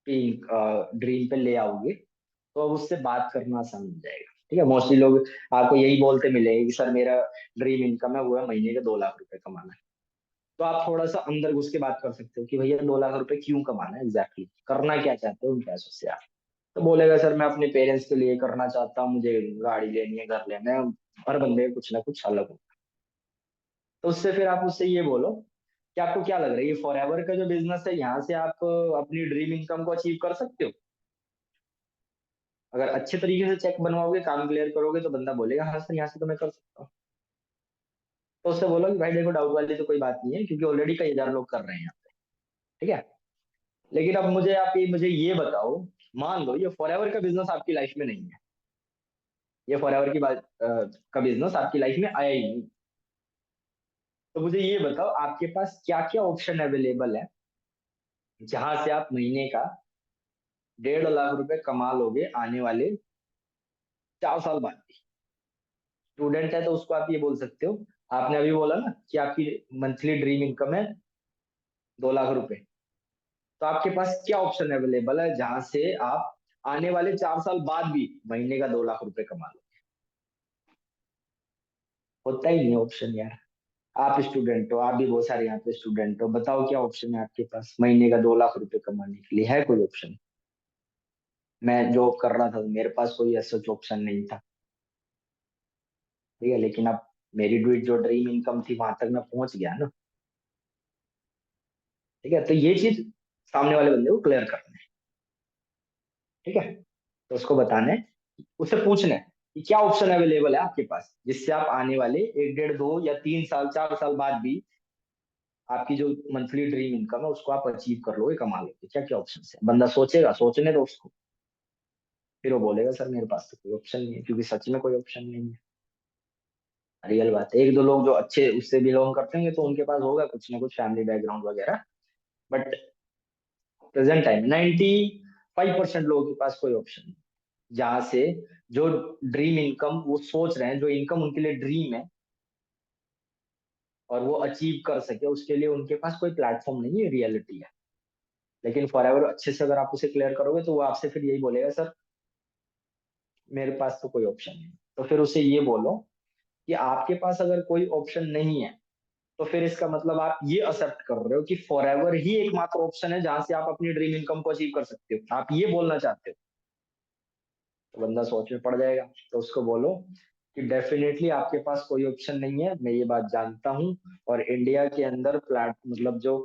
dream पे ले आओगे, तो अब उससे बात करना आसान हो जाएगा। ठीक है, मोस्टली लोग आपको यही बोलते मिलेंगे कि सर मेरा ड्रीम इनकम है वो है महीने के 2 लाख रुपए कमाना। तो आप थोड़ा सा अंदर घुस के बात कर सकते हो कि भैया 2 लाख रुपए क्यों कमाना है, एग्जैक्टली करना क्या चाहते हो उन पैसों से आप? तो बोलेगा सर मैं अपने पेरेंट्स के लिए करना चाहता हूँ, मुझे गाड़ी लेनी है, घर लेना है। हर बंदे का कुछ ना कुछ अलग हो। तो उससे फिर आप उससे ये बोलो कि आपको क्या लग रहा है, ये फॉर एवर का जो बिजनेस है यहाँ से आप अपनी ड्रीम इनकम को अचीव कर सकते हो? अगर अच्छे तरीके से चेक बनवाओगे, काम क्लियर करोगे, तो बंदा बोलेगा हाँ सर यहाँ से तो मैं कर सकता हूँ। तो उससे बोलो कि भाई देखो डाउट वाली तो कोई बात नहीं है, क्योंकि ऑलरेडी कई हजार लोग कर रहे हैं यहाँ पे। ठीक है, लेकिन अब मुझे ये बताओ, मान लो ये फॉर एवर का बिजनेस आपकी लाइफ में नहीं है, ये फॉर एवर की बात का बिजनेस आपकी लाइफ में आया ही नहीं। तो मुझे ये बताओ आपके पास क्या क्या ऑप्शन अवेलेबल है जहां से आप महीने का 1.5 लाख रुपए कमा लोगे आने वाले 4 साल बाद भी। स्टूडेंट है तो उसको आप ये बोल सकते हो, आपने अभी बोला ना कि आपकी मंथली ड्रीम इनकम है 2 लाख रुपए। तो आपके पास क्या ऑप्शन अवेलेबल है जहां से आप आने वाले 4 साल बाद भी महीने का 2 लाख रुपए कमा लो? होता ही नहीं ऑप्शन यार। आप स्टूडेंट हो, आप भी बहुत सारे यहाँ पे स्टूडेंट हो, बताओ क्या ऑप्शन है आपके पास महीने का 2 लाख रुपए कमाने के लिए? है कोई ऑप्शन? मैं जॉब कर रहा था तो मेरे पास कोई ऐसा ऑप्शन नहीं था। ठीक है, लेकिन अब मेरी जो ड्रीम इनकम थी वहां तक मैं पहुंच गया ना। ठीक है, तो ये चीज सामने वाले बंदे को क्लियर करना है। ठीक है, तो उसको बताना है, उससे पूछना है कि क्या ऑप्शन अवेलेबल है आपके पास जिससे आप आने वाले 1 1.5 2 या 3 साल 4 साल बाद भी आपकी जो मंथली ड्रीम इनकम है उसको आप अचीव कर लोगे, कमा लोगे। क्या क्या ऑप्शन है? बंदा सोचेगा, सोचने दो उसको, फिर वो बोलेगा सर मेरे पास तो कोई ऑप्शन नहीं है, क्योंकि सच में कोई ऑप्शन नहीं है। रियल बात है, 1 2 लोग जो अच्छे उससे बिलोंग करते होंगे तो उनके पास होगा कुछ ना कुछ फैमिली बैकग्राउंड वगैरह। बट प्रेजेंट टाइम 95% लोगों के पास कोई ऑप्शन नहीं, जहां से जो ड्रीम इनकम वो सोच रहे हैं, जो इनकम उनके लिए ड्रीम है और वो अचीव कर सके, उसके लिए उनके पास कोई प्लेटफॉर्म नहीं है, रियलिटी है। लेकिन फॉर एवर अच्छे से अगर आप उसे क्लियर करोगे तो वो आपसे फिर यही बोलेगा सर मेरे पास तो कोई ऑप्शन नहीं। तो फिर उसे ये बोलो कि आपके पास अगर कोई ऑप्शन नहीं है, तो फिर इसका मतलब आप ये एक्सेप्ट कर रहे हो कि फॉर एवर ही एकमात्र ऑप्शन है जहां से आप अपनी ड्रीम इनकम को अचीव कर सकते हो, आप ये बोलना चाहते हो। तो बंदा सोच में पड़ जाएगा। तो उसको बोलो कि डेफिनेटली आपके पास कोई ऑप्शन नहीं है, मैं ये बात जानता हूँ, और इंडिया के अंदर मतलब जो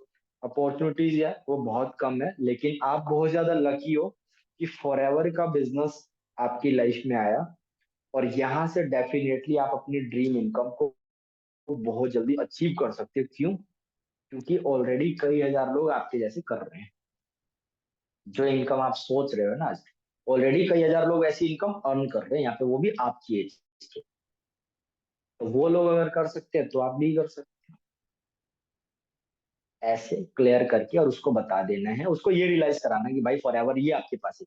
अपॉर्चुनिटीज है वो बहुत कम है, लेकिन आप बहुत ज्यादा लकी हो कि फॉर एवर का बिजनेस आपकी लाइफ में आया, और यहाँ से डेफिनेटली आप अपनी ड्रीम इनकम को बहुत जल्दी अचीव कर सकते हो। क्यों? क्योंकि ऑलरेडी कई हजार लोग आपके जैसे कर रहे हैं। जो इनकम आप सोच रहे हो ना आज, ऑलरेडी कई हजार लोग ऐसी इनकम अर्न कर रहे हैं यहाँ पे, वो भी आपकी एज के। तो वो लोग अगर कर सकते हैं तो आप भी कर सकते ऐसे क्लियर करके और उसको बता देना है, उसको ये रियलाइज कराना कि भाई फॉर एवर ये आपके पास है।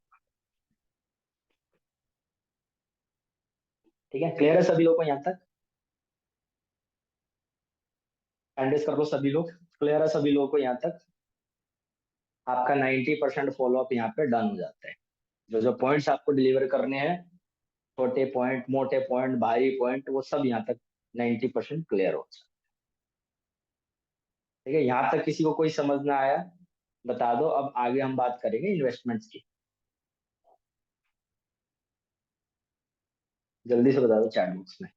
ठीक है, क्लियर है सभी लोगों को यहाँ तक? हैंड कर लो सभी लोग। क्लियर है सभी लोगों को यहाँ तक? आपका 90% फॉलोअप यहाँ पे डन हो जाता है। जो जो पॉइंट्स आपको डिलीवर करने हैं, छोटे पॉइंट, मोटे पॉइंट, भारी पॉइंट, वो सब यहाँ तक 90% क्लियर हो जाए। ठीक है, यहाँ तक किसी को कोई समझ ना आया बता दो। अब आगे हम बात करेंगे इन्वेस्टमेंट्स की। जल्दी से बता दो चैट बॉक्स में।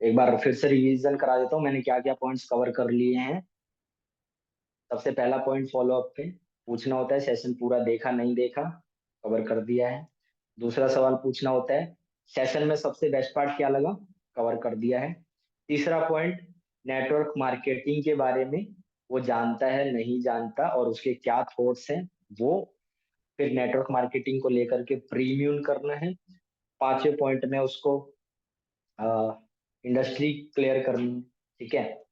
एक बार फिर से रिवीजन करा देता हूँ मैंने क्या क्या पॉइंट्स कवर कर लिए हैं। सबसे पहला पॉइंट फॉलो अप पे पूछना होता है सेशन पूरा देखा नहीं देखा, कवर कर दिया है। दूसरा सवाल पूछना होता है सेशन में सबसे बेस्ट पार्ट क्या लगा, कवर कर दिया है। तीसरा पॉइंट नेटवर्क मार्केटिंग के बारे में, वो जानता है नहीं जानता और उसके क्या थॉट्स हैं वो। फिर नेटवर्क मार्केटिंग को लेकर के प्रीमियम करना है। पांचवें पॉइंट में उसको इंडस्ट्री क्लियर करनी है। ठीक है,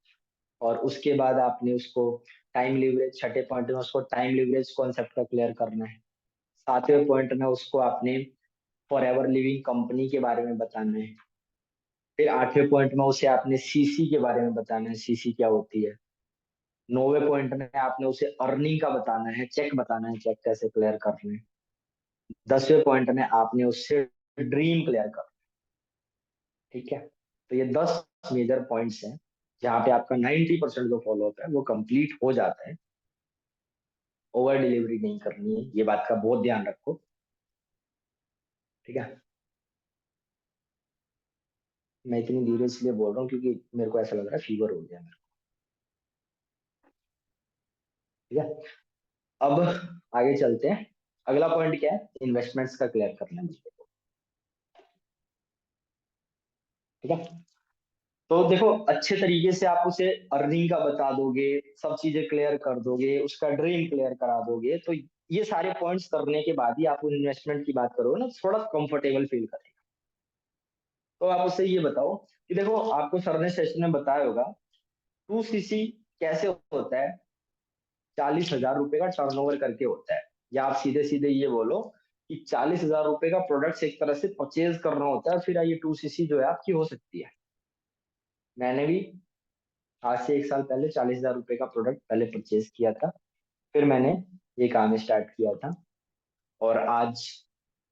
और उसके बाद आपने उसको टाइम लिवरेज, छठे पॉइंट में उसको टाइम लिवरेज कॉन्सेप्ट का क्लियर करना है। सातवें पॉइंट में उसको आपने फॉर एवर लिविंग कंपनी के बारे में बताना है। फिर आठवें पॉइंट में उसे आपने सीसी के बारे में बताना है, सीसी क्या होती है। नौवे पॉइंट में आपने उसे अर्निंग का बताना है, चेक बताना है, चेक कैसे क्लियर करना है। 10वें पॉइंट में आपने उससे ड्रीम क्लियर करना है। ठीक है, तो ये 10 मेजर पॉइंट्स हैं जहाँ पे आपका 90% जो फॉलोअप है वो कंप्लीट हो जाता है। ओवर डिलीवरी नहीं करनी है, ये बात का बहुत ध्यान रखो। ठीक है, मैं इतनी धीरे इसलिए बोल रहा हूँ क्योंकि मेरे को ऐसा लग रहा है फीवर हो गया मेरे को। ठीक है, अब आगे चलते हैं। अगला पॉइंट क्या है, इन्वेस्टमेंट्स का क्लियर करना है मुझे। ठीक है, तो देखो अच्छे तरीके से आप उसे अर्निंग का बता दोगे, सब चीजें क्लियर कर दोगे, उसका ड्रीम क्लियर करा दोगे, तो ये सारे पॉइंट्स करने के बाद ही आप इन्वेस्टमेंट की बात करोगे ना, थोड़ा कंफर्टेबल फील करेगा। तो आप उससे ये बताओ कि देखो आपको सर ने सेशन में बताया होगा 2cc कैसे होता है, 40,000 रुपए का टर्नओवर करके होता है। या आप सीधे सीधे ये बोलो कि 40,000 रुपए का प्रोडक्ट एक तरह से परचेज करना होता है, फिर ये 2cc जो है आपकी हो सकती है। मैंने भी आज से 1 साल पहले 40,000 रुपए का प्रोडक्ट पहले परचेज किया था, फिर मैंने ये काम स्टार्ट किया था, और आज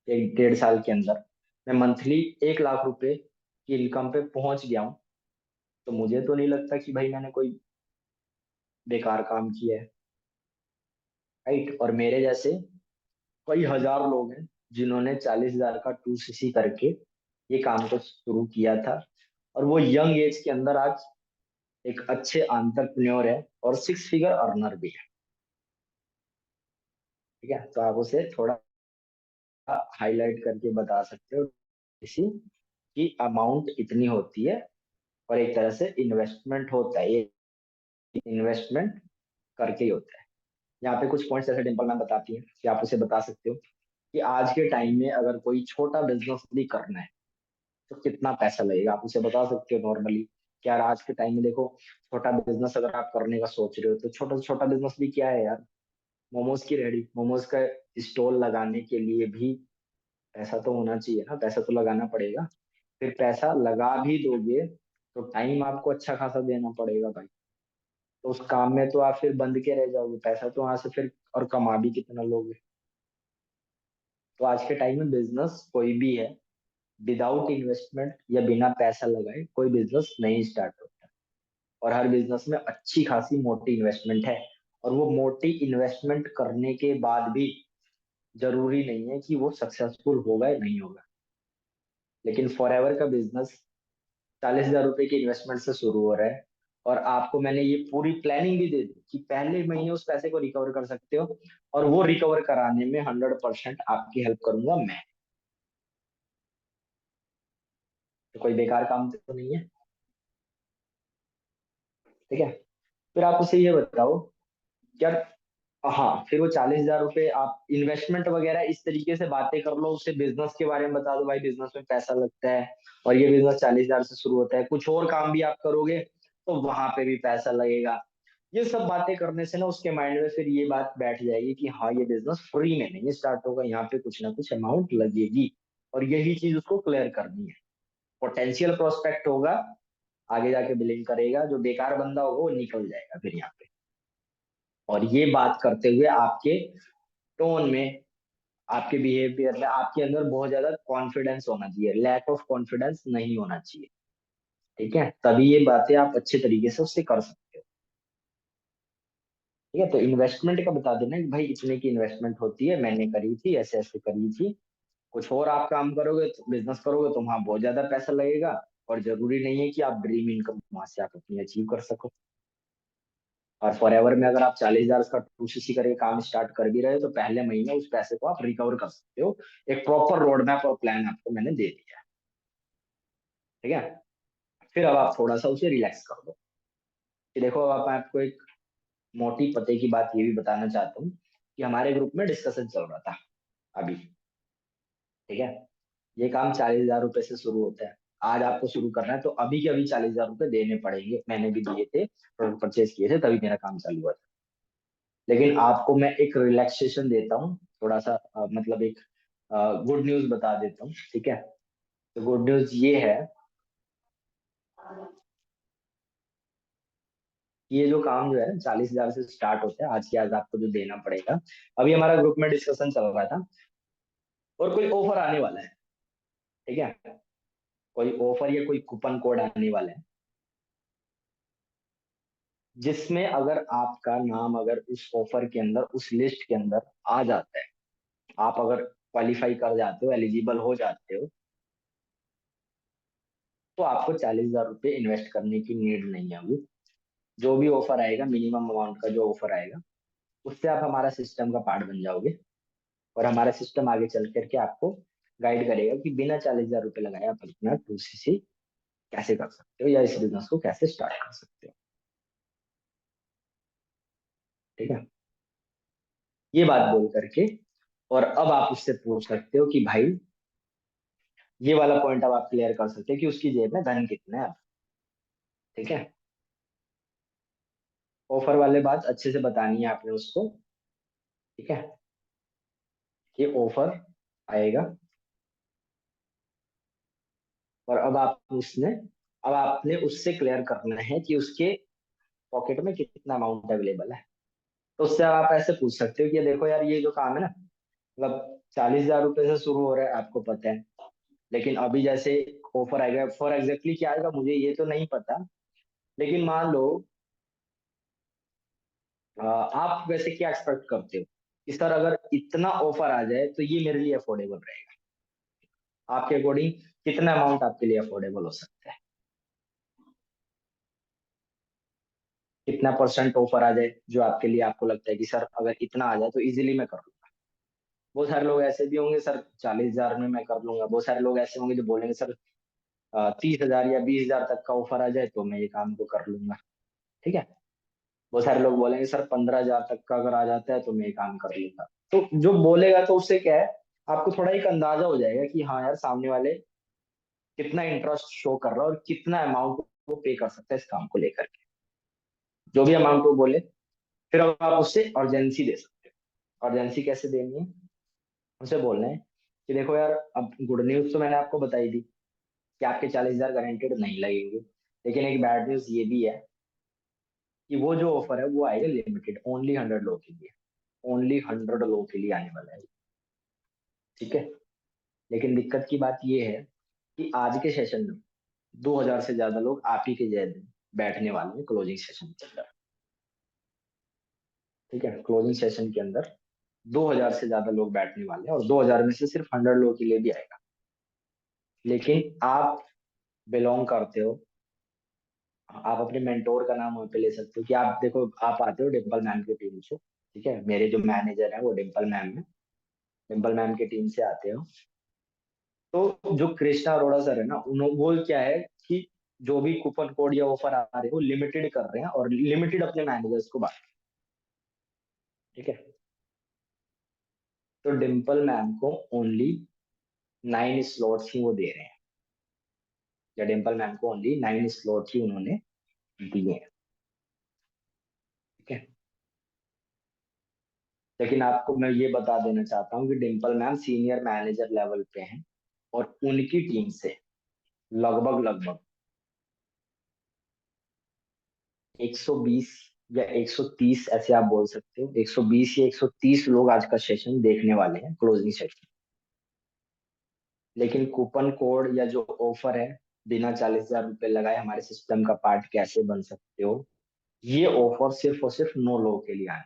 1 डेढ़ साल के अंदर मैं मंथली 1 लाख रुपए की इनकम पे पहुंच गया हूँ। तो मुझे तो नहीं लगता कि भाई मैंने कोई बेकार काम किया है। राइट, और मेरे जैसे कई हजार लोग हैं जिन्होंने 40,000 का 2cc करके ये काम को शुरू किया था, और वो यंग एज के अंदर आज एक अच्छे एंटरप्रेन्योर है और 6 फिगर अर्नर भी है। ठीक है, तो आप उसे थोड़ा हाईलाइट करके बता सकते हो इसी की अमाउंट इतनी होती है, और एक तरह से इन्वेस्टमेंट होता है ये, इन्वेस्टमेंट करके ही होता है। यहाँ पे कुछ पॉइंट्स ऐसे डिंपल मैम बताती हैं कि आप उसे बता सकते हो कि आज के टाइम में अगर कोई छोटा बिजनेस भी करना है तो कितना पैसा लगेगा, आप उसे बता सकते हो नॉर्मली। क्या यार आज के टाइम में देखो, छोटा बिजनेस अगर आप करने का सोच रहे हो तो छोटा से छोटा बिजनेस भी क्या है यार, मोमोज की रेडी, मोमोज का स्टॉल लगाने के लिए भी पैसा तो होना चाहिए ना, पैसा तो लगाना पड़ेगा। फिर पैसा लगा भी दोगे तो टाइम आपको अच्छा खासा देना पड़ेगा भाई। तो उस काम में तो आप फिर बंद के रह जाओगे, पैसा तो वहां से फिर और कमा भी कितना लोगे। तो आज के टाइम में बिजनेस कोई भी है, विदाउट इन्वेस्टमेंट या बिना पैसा लगाए कोई बिजनेस नहीं स्टार्ट होता। और हर बिजनेस में अच्छी खासी मोटी इन्वेस्टमेंट है, और वो मोटी इन्वेस्टमेंट करने के बाद भी जरूरी नहीं है कि वो सक्सेसफुल होगा या नहीं होगा। लेकिन फॉर एवर का बिजनेस 40,000 रुपए की इन्वेस्टमेंट से शुरू हो रहा है, और आपको मैंने ये पूरी प्लानिंग भी दे दी कि पहले महीने उस पैसे को रिकवर कर सकते हो, और वो रिकवर कराने में 100% आपकी हेल्प करूंगा मैं। तो कोई बेकार काम तो नहीं है। ठीक है, फिर आप उसे ये बताओ क्या, हाँ फिर वो 40,000 रुपए आप इन्वेस्टमेंट वगैरह इस तरीके से बातें कर लो, उससे बिजनेस के बारे में बता दो, भाई बिजनेस में पैसा लगता है और ये बिजनेस 40,000 से शुरू होता है, कुछ और काम भी आप करोगे तो वहां पे भी पैसा लगेगा। ये सब बातें करने से ना उसके माइंड में फिर ये बात बैठ जाएगी कि हाँ ये बिजनेस फ्री में नहीं स्टार्ट होगा, यहाँ पे कुछ ना कुछ अमाउंट लगेगी, और यही चीज उसको क्लियर करनी है। पोटेंशियल प्रोस्पेक्ट होगा, आगे जाके बिलिंग करेगा, जो बेकार बंदा होगा वो निकल जाएगा फिर यहाँ पे। और ये बात करते हुए आपके टोन में, आपके बिहेवियर में, आपके अंदर बहुत ज्यादा कॉन्फिडेंस होना चाहिए, लैक ऑफ कॉन्फिडेंस नहीं होना चाहिए। ठीक है, तभी ये बातें आप अच्छे तरीके से उससे कर सकते हो। ठीक है, तो इन्वेस्टमेंट का बता देना कि भाई इतने की इन्वेस्टमेंट होती है, मैंने करी थी, ऐसे ऐसे करी थी। कुछ और आप काम करोगे तो बिजनेस करोगे तो वहां बहुत ज्यादा पैसा लगेगा, और जरूरी नहीं है कि आप ड्रीम इनकम वहां से आप अपनी अचीव कर सको। और फॉर एवर में अगर आप 40,000 का 2cc करके काम स्टार्ट कर भी रहे हो तो पहले महीने उस पैसे को आप रिकवर कर सकते हो। एक प्रॉपर रोड मैप और प्लान आपको मैंने दे दिया है। ठीक है, फिर अब आप थोड़ा सा उसे रिलैक्स कर दो। कि देखो, अब आप आपको एक मोटी पते की बात ये भी बताना चाहता हूँ कि हमारे ग्रुप में डिस्कशन चल रहा था अभी। ठीक है, ये काम 40,000 रुपए से शुरू होता है। आज आपको शुरू करना है तो अभी के अभी 40,000 रुपए देने पड़ेंगे, मैंने भी दिए थे, प्रोडक्ट परचेज किए थे तभी मेरा काम चालू हुआ था। लेकिन आपको मैं एक रिलैक्सेशन देता हूँ थोड़ा सा, मतलब एक गुड न्यूज बता देता हूँ। ठीक है, तो गुड न्यूज ये है कि ये जो काम जो है 40,000 से स्टार्ट होता है, आज के आज आपको जो देना पड़ेगा। अभी हमारा ग्रुप में डिस्कशन चल रहा था और कोई ऑफर आने वाला है। ठीक है, कोई ऑफर या कोई कूपन कोड आने वाला है, जिसमें अगर आपका नाम अगर उस ऑफर के अंदर, उस लिस्ट के अंदर आ जाता है, आप अगर क्वालिफाई कर जाते हो, एलिजिबल हो जाते हो, तो आपको 40,000 रुपये इन्वेस्ट करने की नीड नहीं है। वो जो भी ऑफर आएगा, मिनिमम अमाउंट का जो ऑफर आएगा, उससे आप हमारा सिस्टम का पार्ट बन जाओगे। और हमारा सिस्टम आगे चल करके आपको गाइड करेगा कि बिना 40,000 रुपये लगाए आप अपना 2cc कैसे कर सकते हो, या इस बिजनेस को कैसे स्टार्ट कर सकते हो। ठीक है, ये बात बोल करके और अब आप उससे पूछ सकते हो कि भाई, ये वाला पॉइंट अब आप क्लियर कर सकते हैं कि उसकी जेब में धन कितना है अब। ठीक है, ऑफर वाले बात अच्छे से बतानी है आपने उसको। ठीक है, ये ऑफर आएगा, और अब आपने उससे क्लियर करना है कि उसके पॉकेट में कितना अमाउंट अवेलेबल है। तो उससे आप ऐसे पूछ सकते हो कि देखो यार, ये जो काम है ना, मतलब 40,000 रुपये से शुरू हो रहा है आपको पता है, लेकिन अभी जैसे ऑफर आएगा, फॉर एग्जैक्टली क्या आएगा मुझे ये तो नहीं पता, लेकिन मान लो आप वैसे क्या एक्सपेक्ट करते हो कि सर अगर इतना ऑफर आ जाए तो ये मेरे लिए अफोर्डेबल रहेगा। आपके अकॉर्डिंग कितना अमाउंट आपके लिए अफोर्डेबल हो सकता है? कितना परसेंट ऑफर आ जाए जो आपके लिए, आपको लगता है कि सर अगर इतना आ जाए तो इजीली मैं कर लूंगा। बहुत सारे लोग ऐसे भी होंगे, सर 40,000 में मैं कर लूंगा। बहुत सारे लोग ऐसे होंगे जो बोलेंगे सर 30,000 या 20,000 तक का ऑफर आ जाए तो मैं ये काम को कर लूंगा। ठीक है, बहुत सारे लोग बोलेंगे सर 15,000 तक का अगर आ जाता है तो मैं ये काम कर लूंगा। तो जो बोलेगा तो उससे क्या है, आपको थोड़ा एक अंदाजा हो जाएगा कि हाँ यार, सामने वाले कितना इंटरेस्ट शो कर रहा है और कितना अमाउंट वो पे कर सकता है इस काम को लेकर के। जो भी अमाउंट वो बोले, फिर अब आप उससे अर्जेंसी दे सकते हो। अर्जेंसी कैसे देनी है, उनसे बोलना है कि देखो यार, अब गुड न्यूज तो मैंने आपको बताई दी कि आपके 40,000 गारंटेड नहीं लगेंगे, लेकिन एक बैड न्यूज ये भी है कि वो जो ऑफर है वो आएगा लिमिटेड, ओनली 100 लोग के लिए। ओनली 100 लोग के लिए आने वाला है। ठीक है, लेकिन दिक्कत की बात ये है कि आज के सेशन में 2,000 से ज्यादा लोग आप ही के जैसे बैठने वाले हैं क्लोजिंग सेशन के अंदर। ठीक है, क्लोजिंग सेशन के अंदर 2,000 से ज्यादा लोग बैठने वाले हैं, और 2,000 में से सिर्फ 100 लोगों के लिए भी आएगा। लेकिन आप बिलोंग करते हो, आप अपने मेंटोर का नाम वहाँ पे ले सकते हो कि आप देखो, आप आते हो डिम्पल मैम की टीम से। ठीक है, मेरे जो मैनेजर है वो डिम्पल मैम है, डिम्पल मैम की टीम से आते हो। तो जो कृष्णा अरोड़ा सर है ना, वो क्या है कि जो भी कूपन कोड या ऑफर आ रहे हैं वो लिमिटेड कर रहे हैं, और लिमिटेड अपने मैनेजर्स को बांट। ठीक है, तो डिम्पल मैम को ओनली 9 स्लॉट्स ही वो दे रहे हैं, या डिम्पल मैम को ओनली 9 स्लॉट ही उन्होंने दिए हैं। लेकिन आपको मैं ये बता देना चाहता हूँ कि Dimple ma'am senior manager level पे हैं, और उनकी टीम से लगभग लगभग 120 या 130, ऐसे आप बोल सकते हो, 120 या 130 लोग आज का सेशन देखने वाले हैं, क्लोजिंग सेशन। लेकिन कूपन कोड या जो ऑफर है, बिना 40,000 रुपये लगाए हमारे सिस्टम का पार्ट कैसे बन सकते हो, ये ऑफर सिर्फ और सिर्फ 9 लोगों के लिए आए।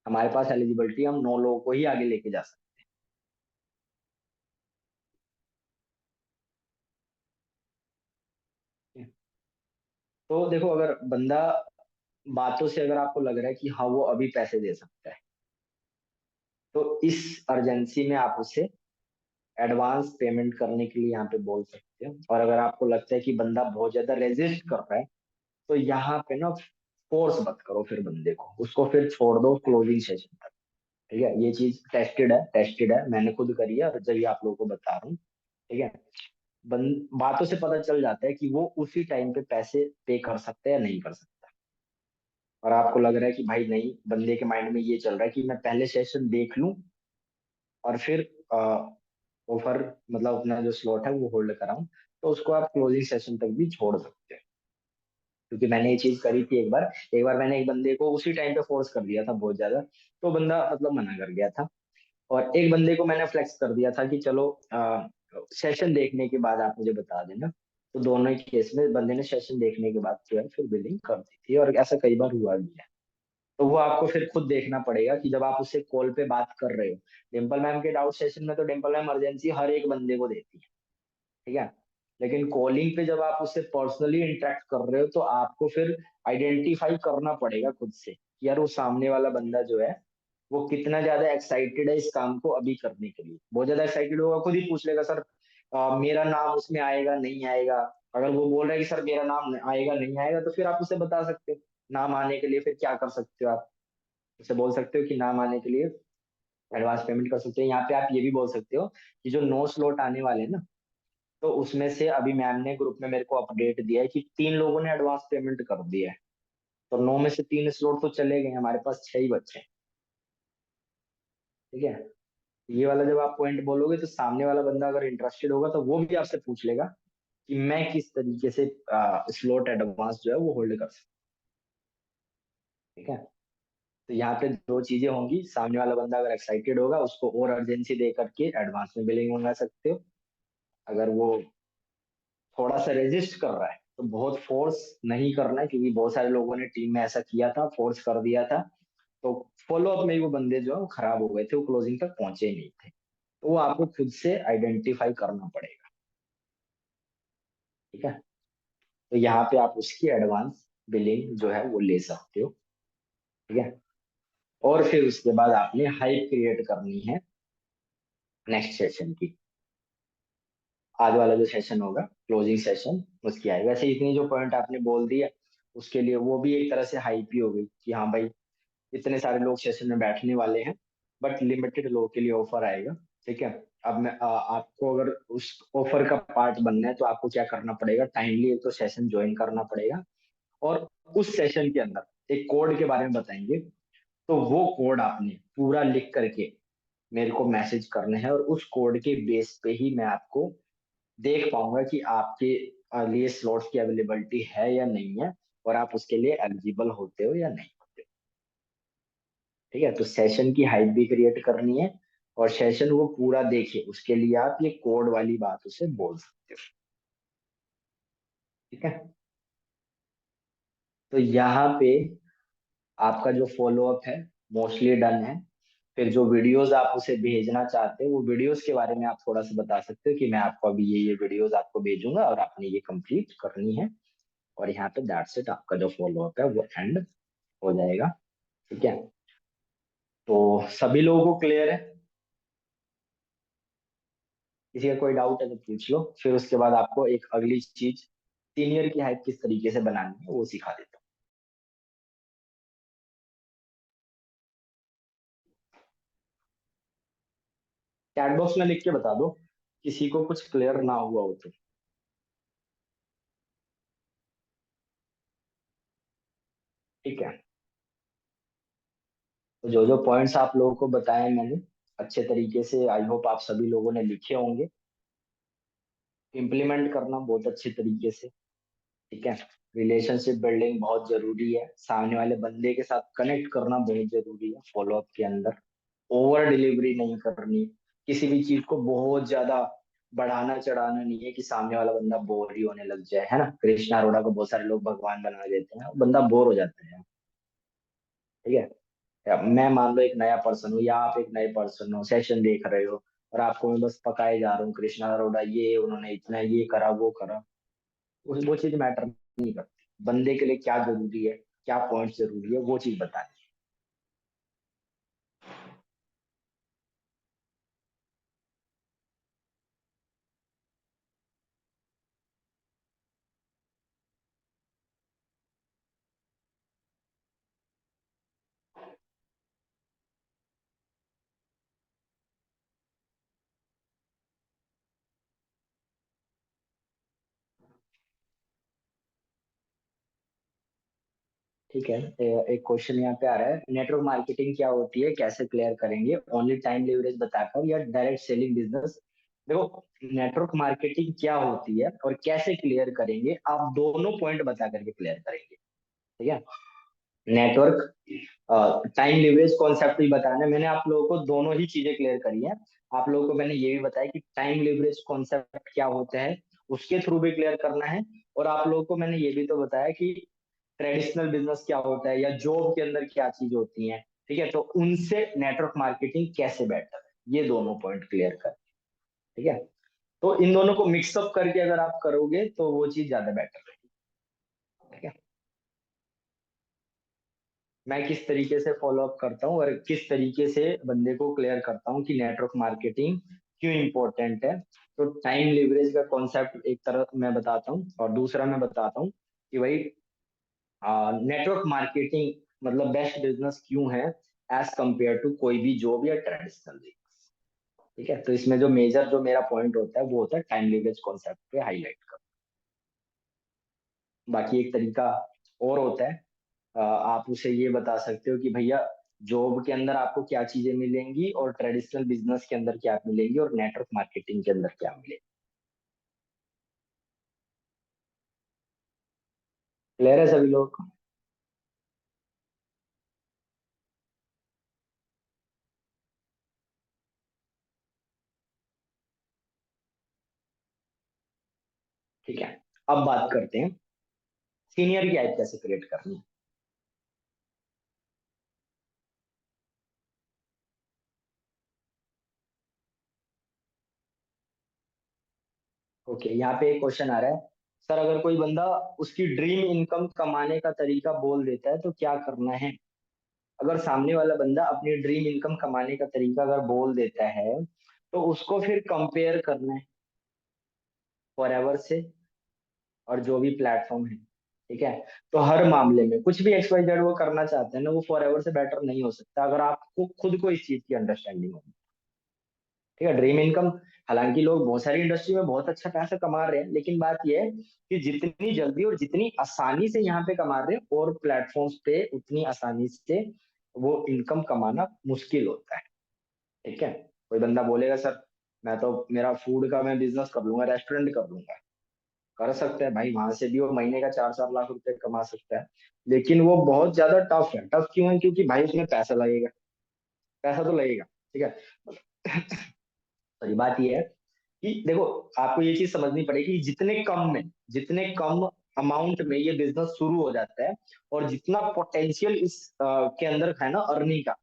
हमारे पास एलिजिबिलिटी, हम 9 लोगों को ही आगे लेके जा सकते हैं। तो देखो, अगर बंदा बातों से अगर आपको लग रहा है कि हाँ वो अभी पैसे दे सकता है, तो इस अर्जेंसी में आप उसे एडवांस पेमेंट करने के लिए यहाँ पे बोल सकते हो। और अगर आपको लगता है कि बंदा बहुत ज्यादा रेजिस्ट कर रहा है, तो यहाँ पे ना फोर्स मत करो फिर बंदे को, उसको फिर छोड़ दो क्लोजिंग सेशन तक। ठीक है, ये चीज टेस्टेड है, मैंने खुद करी है, और जब ये आप लोगों को बता रहा हूँ। ठीक है, बातों से पता चल जाता है कि वो उसी टाइम पे पैसे पे कर सकता है या नहीं कर सकता। और आपको लग रहा है कि भाई नहीं, बंदे के माइंड में ये चल रहा है कि मैं पहले सेशन देख लूं और फिर ऑफर, मतलब अपना जो स्लॉट है वो होल्ड कराऊं, तो उसको आप क्लोजिंग सेशन तक भी छोड़ सकते हैं। क्योंकि मैंने ये चीज करी थी एक बार मैंने एक बंदे को उसी टाइम पे फोर्स कर दिया था बहुत ज्यादा, तो बंदा मतलब मना कर गया था। और एक बंदे को मैंने फ्लेक्स कर दिया था कि चलो सेशन देखने के बाद आप मुझे बता देना। तो दोनों ही केस में बंदे ने सेशन देखने के बाद जो है फिर बिलिंग कर दी थी, और ऐसा कई बार हुआ भी है। तो वो आपको फिर खुद देखना पड़ेगा कि जब आप उससे कॉल पे बात कर रहे हो, डिम्पल मैम के डाउट सेशन में तो डिम्पल मैम इमरजेंसी हर एक बंदे को देती है। ठीक है, लेकिन कॉलिंग पे जब आप उससे पर्सनली इंटरेक्ट कर रहे हो, तो आपको फिर आइडेंटिफाई करना पड़ेगा खुद से कि यार वो सामने वाला बंदा जो है वो कितना ज्यादा एक्साइटेड है इस काम को अभी करने के लिए। बहुत ज्यादा एक्साइटेड होगा, खुद ही पूछ लेगा सर मेरा नाम उसमें आएगा नहीं आएगा। अगर वो बोल रहा है कि सर मेरा नाम आएगा नहीं आएगा, तो फिर आप उसे बता सकते हो नाम आने के लिए फिर क्या कर सकते हो आप। उसे बोल सकते हो कि नाम आने के लिए एडवांस पेमेंट कर सकते हो। यहाँ पे आप ये भी बोल सकते हो कि जो 9 स्लॉट आने वाले हैं ना, तो उसमें से अभी मैम ने ग्रुप में मेरे को अपडेट दिया है कि 3 लोगों ने एडवांस पेमेंट कर दिया है। तो 9 में से 3 स्लॉट तो चले गए, हमारे पास 6 ही बचे हैं। ठीक है, ये वाला जब आप पॉइंट बोलोगे, तो सामने वाला बंदा अगर इंटरेस्टेड होगा तो वो भी आपसे पूछ लेगा कि मैं किस तरीके से स्लॉट एडवांस जो है वो होल्ड कर सकता हूं। ठीक है, तो यहाँ पे दो चीजें होंगी, सामने वाला बंदा अगर एक्साइटेड होगा उसको और अर्जेंसी दे करके एडवांस में बिलिंग मंगा सकते हो। अगर वो थोड़ा सा रेजिस्ट कर रहा है, तो बहुत फोर्स नहीं करना है, क्योंकि बहुत सारे लोगों ने टीम में ऐसा किया था, फोर्स कर दिया था। तो फॉलो अप में ही वो बंदे जो है वो खराब हो गए थे, वो क्लोजिंग तक पहुंचे ही नहीं थे। तो वो आपको खुद से आइडेंटिफाई करना पड़ेगा। ठीक है, तो यहाँ पे आप उसकी एडवांस बिलिंग जो है वो ले सकते हो। ठीक है, और फिर उसके बाद आपने हाइप क्रिएट करनी है नेक्स्ट सेशन की। आज वाला जो सेशन होगा क्लोजिंग सेशन, उसकी आएगी। वैसे इतनी जो पॉइंट आपने बोल दिया, उसके लिए वो भी एक तरह से हाइप ही हो गई कि हाँ भाई इतने सारे लोग सेशन में बैठने वाले हैं, बट लिमिटेड लोगों के लिए ऑफर आएगा। ठीक है, अब मैं आपको अगर उस ऑफर का पार्ट बनना है, तो आपको क्या करना पड़ेगा, टाइमली एक तो सेशन ज्वाइन करना पड़ेगा। और उस सेशन के अंदर एक कोड के बारे में बताएंगे, तो वो कोड आपने पूरा लिख करके मेरे को मैसेज करना है, और उस कोड के बेस पे ही मैं आपको देख पाऊंगा कि आपके लिए स्लॉट्स की अवेलेबिलिटी है या नहीं है, और आप उसके लिए एलिजिबल होते हो या नहीं होते हो। ठीक है, तो सेशन की हाइप भी क्रिएट करनी है, और सेशन वो पूरा देखे उसके लिए आप ये कोड वाली बात उसे बोल सकते हो। ठीक है, तो यहाँ पे आपका जो फॉलोअप है मोस्टली डन है। फिर जो वीडियोस आप उसे भेजना चाहते हो, वो वीडियोस के बारे में आप थोड़ा सा बता सकते हो कि मैं आपको अभी ये वीडियोस आपको भेजूंगा और आपने ये कंप्लीट करनी है। और यहाँ पे दैट्स इट, आपका जो फॉलोअप है वो एंड हो जाएगा। ठीक है, तो सभी लोगों को क्लियर है? किसी का कोई डाउट है तो पूछ लो, फिर उसके बाद आपको एक अगली चीज, सीनियर की हाइप किस तरीके से बनानी है वो सिखा देता हूँ। चैट बॉक्स में लिख के बता दो, किसी को कुछ क्लियर ना हुआ हो तो। ठीक है, तो जो जो पॉइंट्स आप लोगों को बताए मैंने अच्छे तरीके से, आई होप आप सभी लोगों ने लिखे होंगे। इम्प्लीमेंट करना बहुत अच्छे तरीके से, ठीक है। रिलेशनशिप बिल्डिंग बहुत जरूरी है, सामने वाले बंदे के साथ कनेक्ट करना बहुत जरूरी है फॉलोअप के अंदर। ओवर डिलीवरी नहीं करनी, किसी भी चीज को बहुत ज्यादा बढ़ाना चढ़ाना नहीं है कि सामने वाला बंदा बोर ही होने लग जाए, है ना। कृष्णा अरोड़ा को बहुत सारे लोग भगवान बना देते हैं, बंदा बोर हो जाता है, ठीक है। या मैं मान लो एक नया पर्सन हूँ, या आप एक नए पर्सन हो, सेशन देख रहे हो, और आपको मैं बस पकाए जा रहा हूँ, कृष्णा अरोड़ा ये उन्होंने इतना ये करा वो करा, वो चीज मैटर नहीं करती। बंदे के लिए क्या जरूरी है, क्या पॉइंट जरूरी है, वो चीज बतानी। ठीक है। एक क्वेश्चन यहाँ पे आ रहा है, नेटवर्क मार्केटिंग क्या होती है, कैसे क्लियर करेंगे, ओनली टाइम लेवरेज बताकर या डायरेक्ट सेलिंग बिजनेस। देखो, नेटवर्क मार्केटिंग क्या होती है और कैसे क्लियर करेंगे, आप दोनों पॉइंट बता करके क्लियर करेंगे, ठीक है। नेटवर्क टाइम लिवरेज कॉन्सेप्ट भी बताना है, मैंने आप लोगों को दोनों ही चीजें क्लियर करी है। आप लोगों को मैंने ये भी बताया कि टाइम लिवरेज कॉन्सेप्ट क्या होता है, उसके थ्रू भी क्लियर करना है। और आप लोगों को मैंने ये भी तो बताया कि ट्रेडिशनल बिजनेस क्या होता है, या जॉब के अंदर क्या चीज होती है, ठीक है। तो उनसे नेटवर्क मार्केटिंग कैसे बेटर है, ये दोनों पॉइंट क्लियर कर, ठीक है। तो इन दोनों को मिक्सअप करके अगर आप करोगे तो वो चीज ज्यादा बेटर है, ठीक है। मैं किस तरीके से फॉलो अप करता हूँ और किस तरीके से बंदे को क्लियर करता हूँ कि नेटवर्क मार्केटिंग क्यों इंपॉर्टेंट है। तो टाइम लिवरेज का कॉन्सेप्ट एक तरफ मैं बताता हूँ, और दूसरा मैं बताता हूँ कि भाई नेटवर्क मार्केटिंग मतलब बेस्ट बिजनेस क्यों है एज कंपेयर टू कोई भी जॉब या ट्रेडिशनल बिजनेस, ठीक है। तो इसमें जो मेजर जो मेरा पॉइंट होता है वो होता है टाइम लिवरेज कॉन्सेप्ट पे हाईलाइट कर। बाकी एक तरीका और होता है, आप उसे ये बता सकते हो कि भैया जॉब के अंदर आपको क्या चीजें मिलेंगी और ट्रेडिशनल बिजनेस के अंदर क्या मिलेंगी और नेटवर्क मार्केटिंग के अंदर क्या मिलेगी। क्लियर है सभी लोग। ठीक है, अब बात करते हैं सीनियर की हाइप कैसे क्रिएट करनी है। ओके, यहाँ पे एक क्वेश्चन आ रहा है, सर अगर कोई बंदा उसकी ड्रीम इनकम कमाने का तरीका बोल देता है तो क्या करना है। अगर सामने वाला बंदा अपनी ड्रीम इनकम कमाने का तरीका अगर बोल देता है तो उसको फिर कंपेयर करना है फॉरएवर से और जो भी प्लेटफॉर्म है, ठीक है। तो हर मामले में कुछ भी एक्स वाई जेड वो करना चाहते हैं ना, वो फॉरएवर से बेटर नहीं हो सकता अगर आपको खुद को इस चीज की अंडरस्टैंडिंग होगी, ठीक है। ड्रीम इनकम, हालांकि लोग बहुत सारी इंडस्ट्री में बहुत अच्छा पैसा कमा रहे हैं, लेकिन बात यह है कि जितनी जल्दी और जितनी आसानी से यहाँ पे कमा रहे हैं और प्लेटफॉर्म्स पे उतनी आसानी से वो इनकम कमाना मुश्किल होता है, ठीक है। कोई बंदा बोलेगा सर मैं तो मेरा फूड का मैं बिजनेस कर लूंगा, रेस्टोरेंट कर लूंगा, कर सकते हैं भाई, वहां से भी वो महीने का 4-4 लाख रुपए कमा सकता है। लेकिन वो बहुत ज्यादा टफ है। टफ क्यों है, क्योंकि भाई उसमें पैसा लगेगा, पैसा तो लगेगा, ठीक है। सही बात ये है कि देखो, आपको ये चीज समझनी पड़ेगी कि जितने कम अमाउंट में ये बिजनेस शुरू हो जाता है, और जितना पोटेंशियल इस के अंदर है ना अर्निंग का,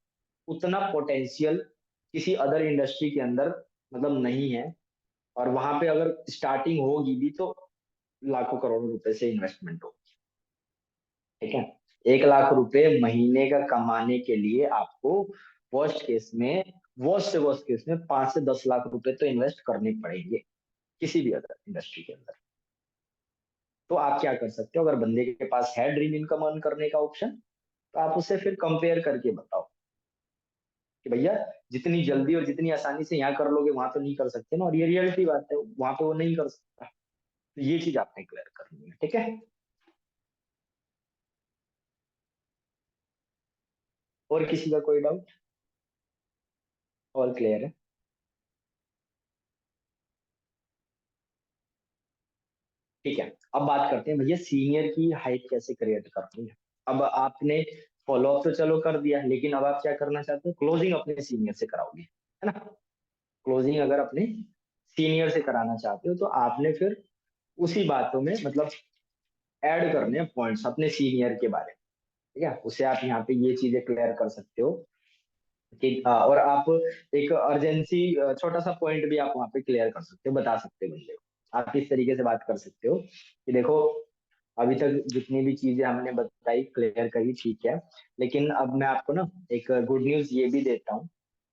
उतना पोटेंशियल किसी अदर इंडस्ट्री के अंदर मतलब नहीं है। और वहां पे अगर स्टार्टिंग होगी भी तो लाखों करोड़ों रुपए से इन्वेस्टमेंट हो, ठीक है। 1 लाख रुपए महीने का कमाने के लिए आपको वर्स्ट केस में वर्स्ट केस में 5 से 10 लाख रुपए तो इन्वेस्ट करने पड़ेंगे किसी भी अदर इंडस्ट्री के अंदर। तो आप क्या कर सकते हो, अगर बंदे के पास है ड्रीम इनकम अर्न करने का ऑप्शन, तो आप उससे फिर कंपेयर करके बताओ कि भैया जितनी जल्दी और जितनी आसानी से यहाँ कर लोगे वहां तो नहीं कर सकते ना, और ये रियलिटी बात है, वहां पे वो नहीं कर सकता। तो ये चीज आपने क्लियर करनी है, ठीक है। और किसी का कोई डाउट? ऑल क्लियर है? ठीक है। अब बात करते हैं भैया सीनियर की हाइट कैसे क्रिएट करनी है। अब आपने फॉलो अप तो चलो कर दिया, लेकिन अब आप क्या करना चाहते हो, क्लोजिंग अपने सीनियर से कराओगे, है ना। क्लोजिंग अगर अपने सीनियर से कराना चाहते हो तो आपने फिर उसी बातों में मतलब ऐड करने हैं पॉइंट्स अपने सीनियर के बारे में। ठीक है, उसे आप यहाँ पे ये चीजें क्लियर कर सकते हो कि और आप एक अर्जेंसी छोटा सा पॉइंट भी आप वहाँ पे क्लियर कर सकते हो, बता सकते हो बंदे को। आप इस तरीके से बात कर सकते हो कि देखो, अभी तक जितनी भी चीजें हमने बताई क्लियर करी, ठीक है, लेकिन अब मैं आपको ना एक गुड न्यूज ये भी देता हूँ।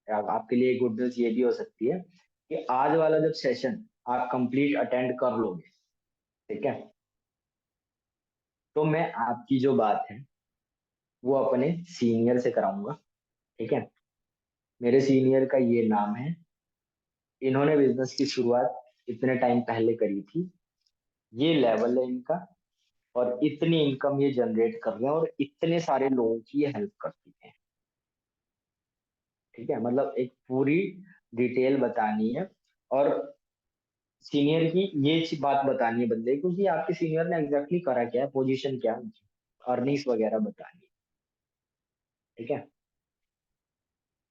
आपके लिए गुड न्यूज ये भी हो सकती है कि आज वाला जब सेशन आप कंप्लीट अटेंड कर लोगे, ठीक है, तो मैं आपकी जो बात है वो अपने सीनियर से कराऊंगा। ठीक है, मेरे सीनियर का ये नाम है, इन्होंने बिजनेस की शुरुआत इतने टाइम पहले करी थी, ये लेवल है इनका, और इतनी इनकम ये जनरेट कर रहे हैं और इतने सारे लोगों की ये हेल्प करती है। ठीक है, मतलब एक पूरी डिटेल बतानी है, और सीनियर की ये बात बतानी है बंदे को कि आपके सीनियर ने एग्जैक्टली करा क्या है, पोजीशन क्या है, अर्निंग्स वगैरह बतानी है। ठीक है,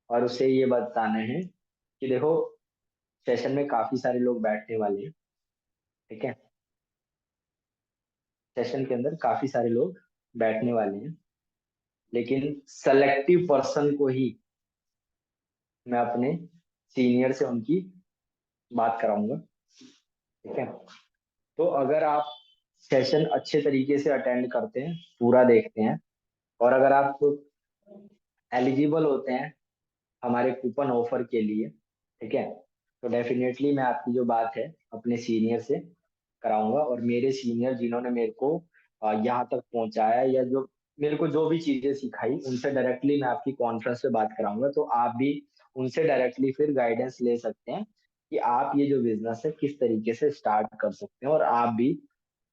और उसे ये बताना है कि देखो, सेशन में काफी सारे लोग बैठने वाले हैं। ठीक है, सेशन के अंदर काफी सारे लोग बैठने वाले हैं, लेकिन सेलेक्टिव पर्सन को ही मैं अपने सीनियर से उनकी बात कराऊंगा। ठीक है, तो अगर आप सेशन अच्छे तरीके से अटेंड करते हैं, पूरा देखते हैं, और अगर आप एलिजिबल होते हैं हमारे कूपन ऑफर के लिए, ठीक है, तो डेफिनेटली मैं आपकी जो बात है अपने सीनियर से कराऊंगा, और मेरे सीनियर जिन्होंने मेरे को यहाँ तक पहुंचाया, या जो मेरे को जो भी चीजें सिखाई, उनसे डायरेक्टली मैं आपकी कॉन्फ्रेंस पे बात कराऊंगा, तो आप भी उनसे डायरेक्टली फिर गाइडेंस ले सकते हैं कि आप ये जो बिजनेस है किस तरीके से स्टार्ट कर सकते हैं, और आप भी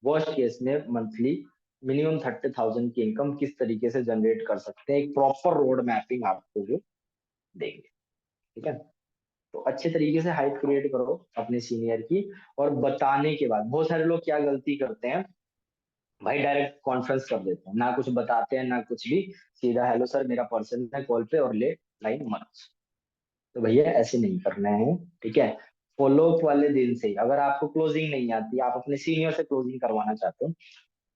वर्स्ट केस में मंथली मिनिमम 30,000 की इनकम किस तरीके से जनरेट कर सकते हैं, एक प्रॉपर रोड मैपिंग आपको वो देंगे। ठीक है, तो अच्छे तरीके से हाइप क्रिएट करो अपने सीनियर की। और बताने के बाद बहुत सारे लोग क्या गलती करते हैं भाई, डायरेक्ट कॉन्फ्रेंस कर देते हैं, ना कुछ बताते हैं ना कुछ भी, सीधा हेलो सर मेरा पर्सन है कॉल पे, और ले लाइन मत। तो भैया ऐसे नहीं करना है। ठीक है, फॉलो अप वाले दिन से ही अगर आपको क्लोजिंग नहीं आती, आप अपने सीनियर से क्लोजिंग करवाना चाहते हो,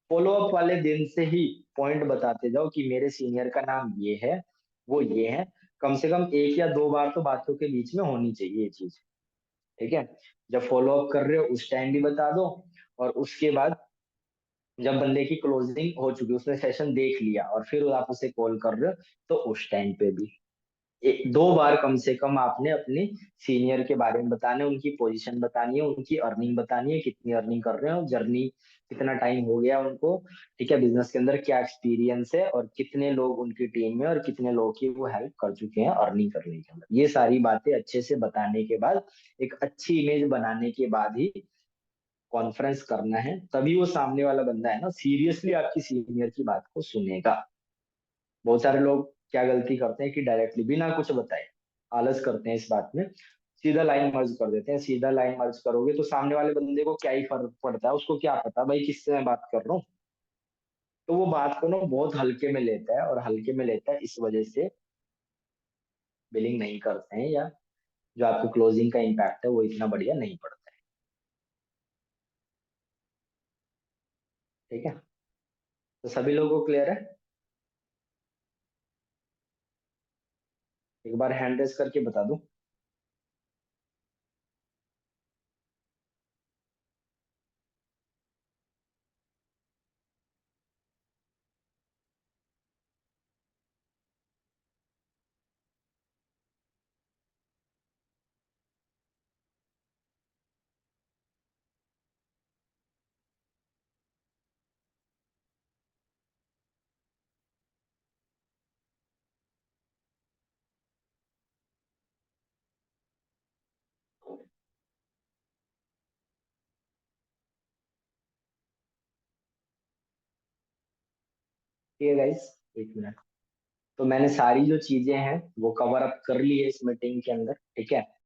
फॉलो अप वाले दिन से ही पॉइंट बताते जाओ कि मेरे सीनियर का नाम ये है, वो ये है। कम से कम एक या दो बार तो बातों के बीच में होनी चाहिए ये चीज। ठीक है, जब फॉलो अप कर रहे हो उस टाइम भी बता दो, और उसके बाद जब बंदे की क्लोजिंग हो चुकी, उसने सेशन देख लिया और फिर आप उसे कॉल कर रहे हो, तो उस टाइम पे भी एक दो बार कम से कम आपने अपने सीनियर के बारे में बताना है, उनकी पोजीशन बतानी है, उनकी अर्निंग बतानी है, कितनी अर्निंग कर रहे हो, जर्नी कितना टाइम हो गया उनको, ठीक है, बिजनेस के अंदर क्या एक्सपीरियंस है, और कितने लोग उनकी टीम में और कितने लोग की वो हेल्प कर चुके हैं अर्निंग करने के अंदर। ये सारी बातें अच्छे से बताने के बाद, एक अच्छी इमेज बनाने के बाद ही कॉन्फ्रेंस करना है, तभी वो सामने वाला बंदा है ना सीरियसली आपकी सीनियर की बात को सुनेगा। बहुत सारे लोग क्या गलती करते हैं कि डायरेक्टली बिना कुछ बताए आलस करते हैं इस बात में, सीधा लाइन मर्ज कर देते हैं। सीधा लाइन मर्ज करोगे तो सामने वाले बंदे को क्या ही फर्क पड़ता है, उसको क्या पता भाई किससे मैं बात कर रहा हूँ। तो वो बात को ना बहुत हल्के में लेता है, और हल्के में लेता है इस वजह से बिलिंग नहीं करते हैं, या जो आपको क्लोजिंग का इम्पैक्ट है वो इतना बढ़िया नहीं पड़ता है। ठीक है, तो सभी लोगों को क्लियर है? एक बार हैंड रेस करके बता दूं। ठीक है गाइस, एक मिनट। तो मैंने सारी जो चीजें हैं वो कवर अप कर ली है इस मीटिंग के अंदर, ठीक है।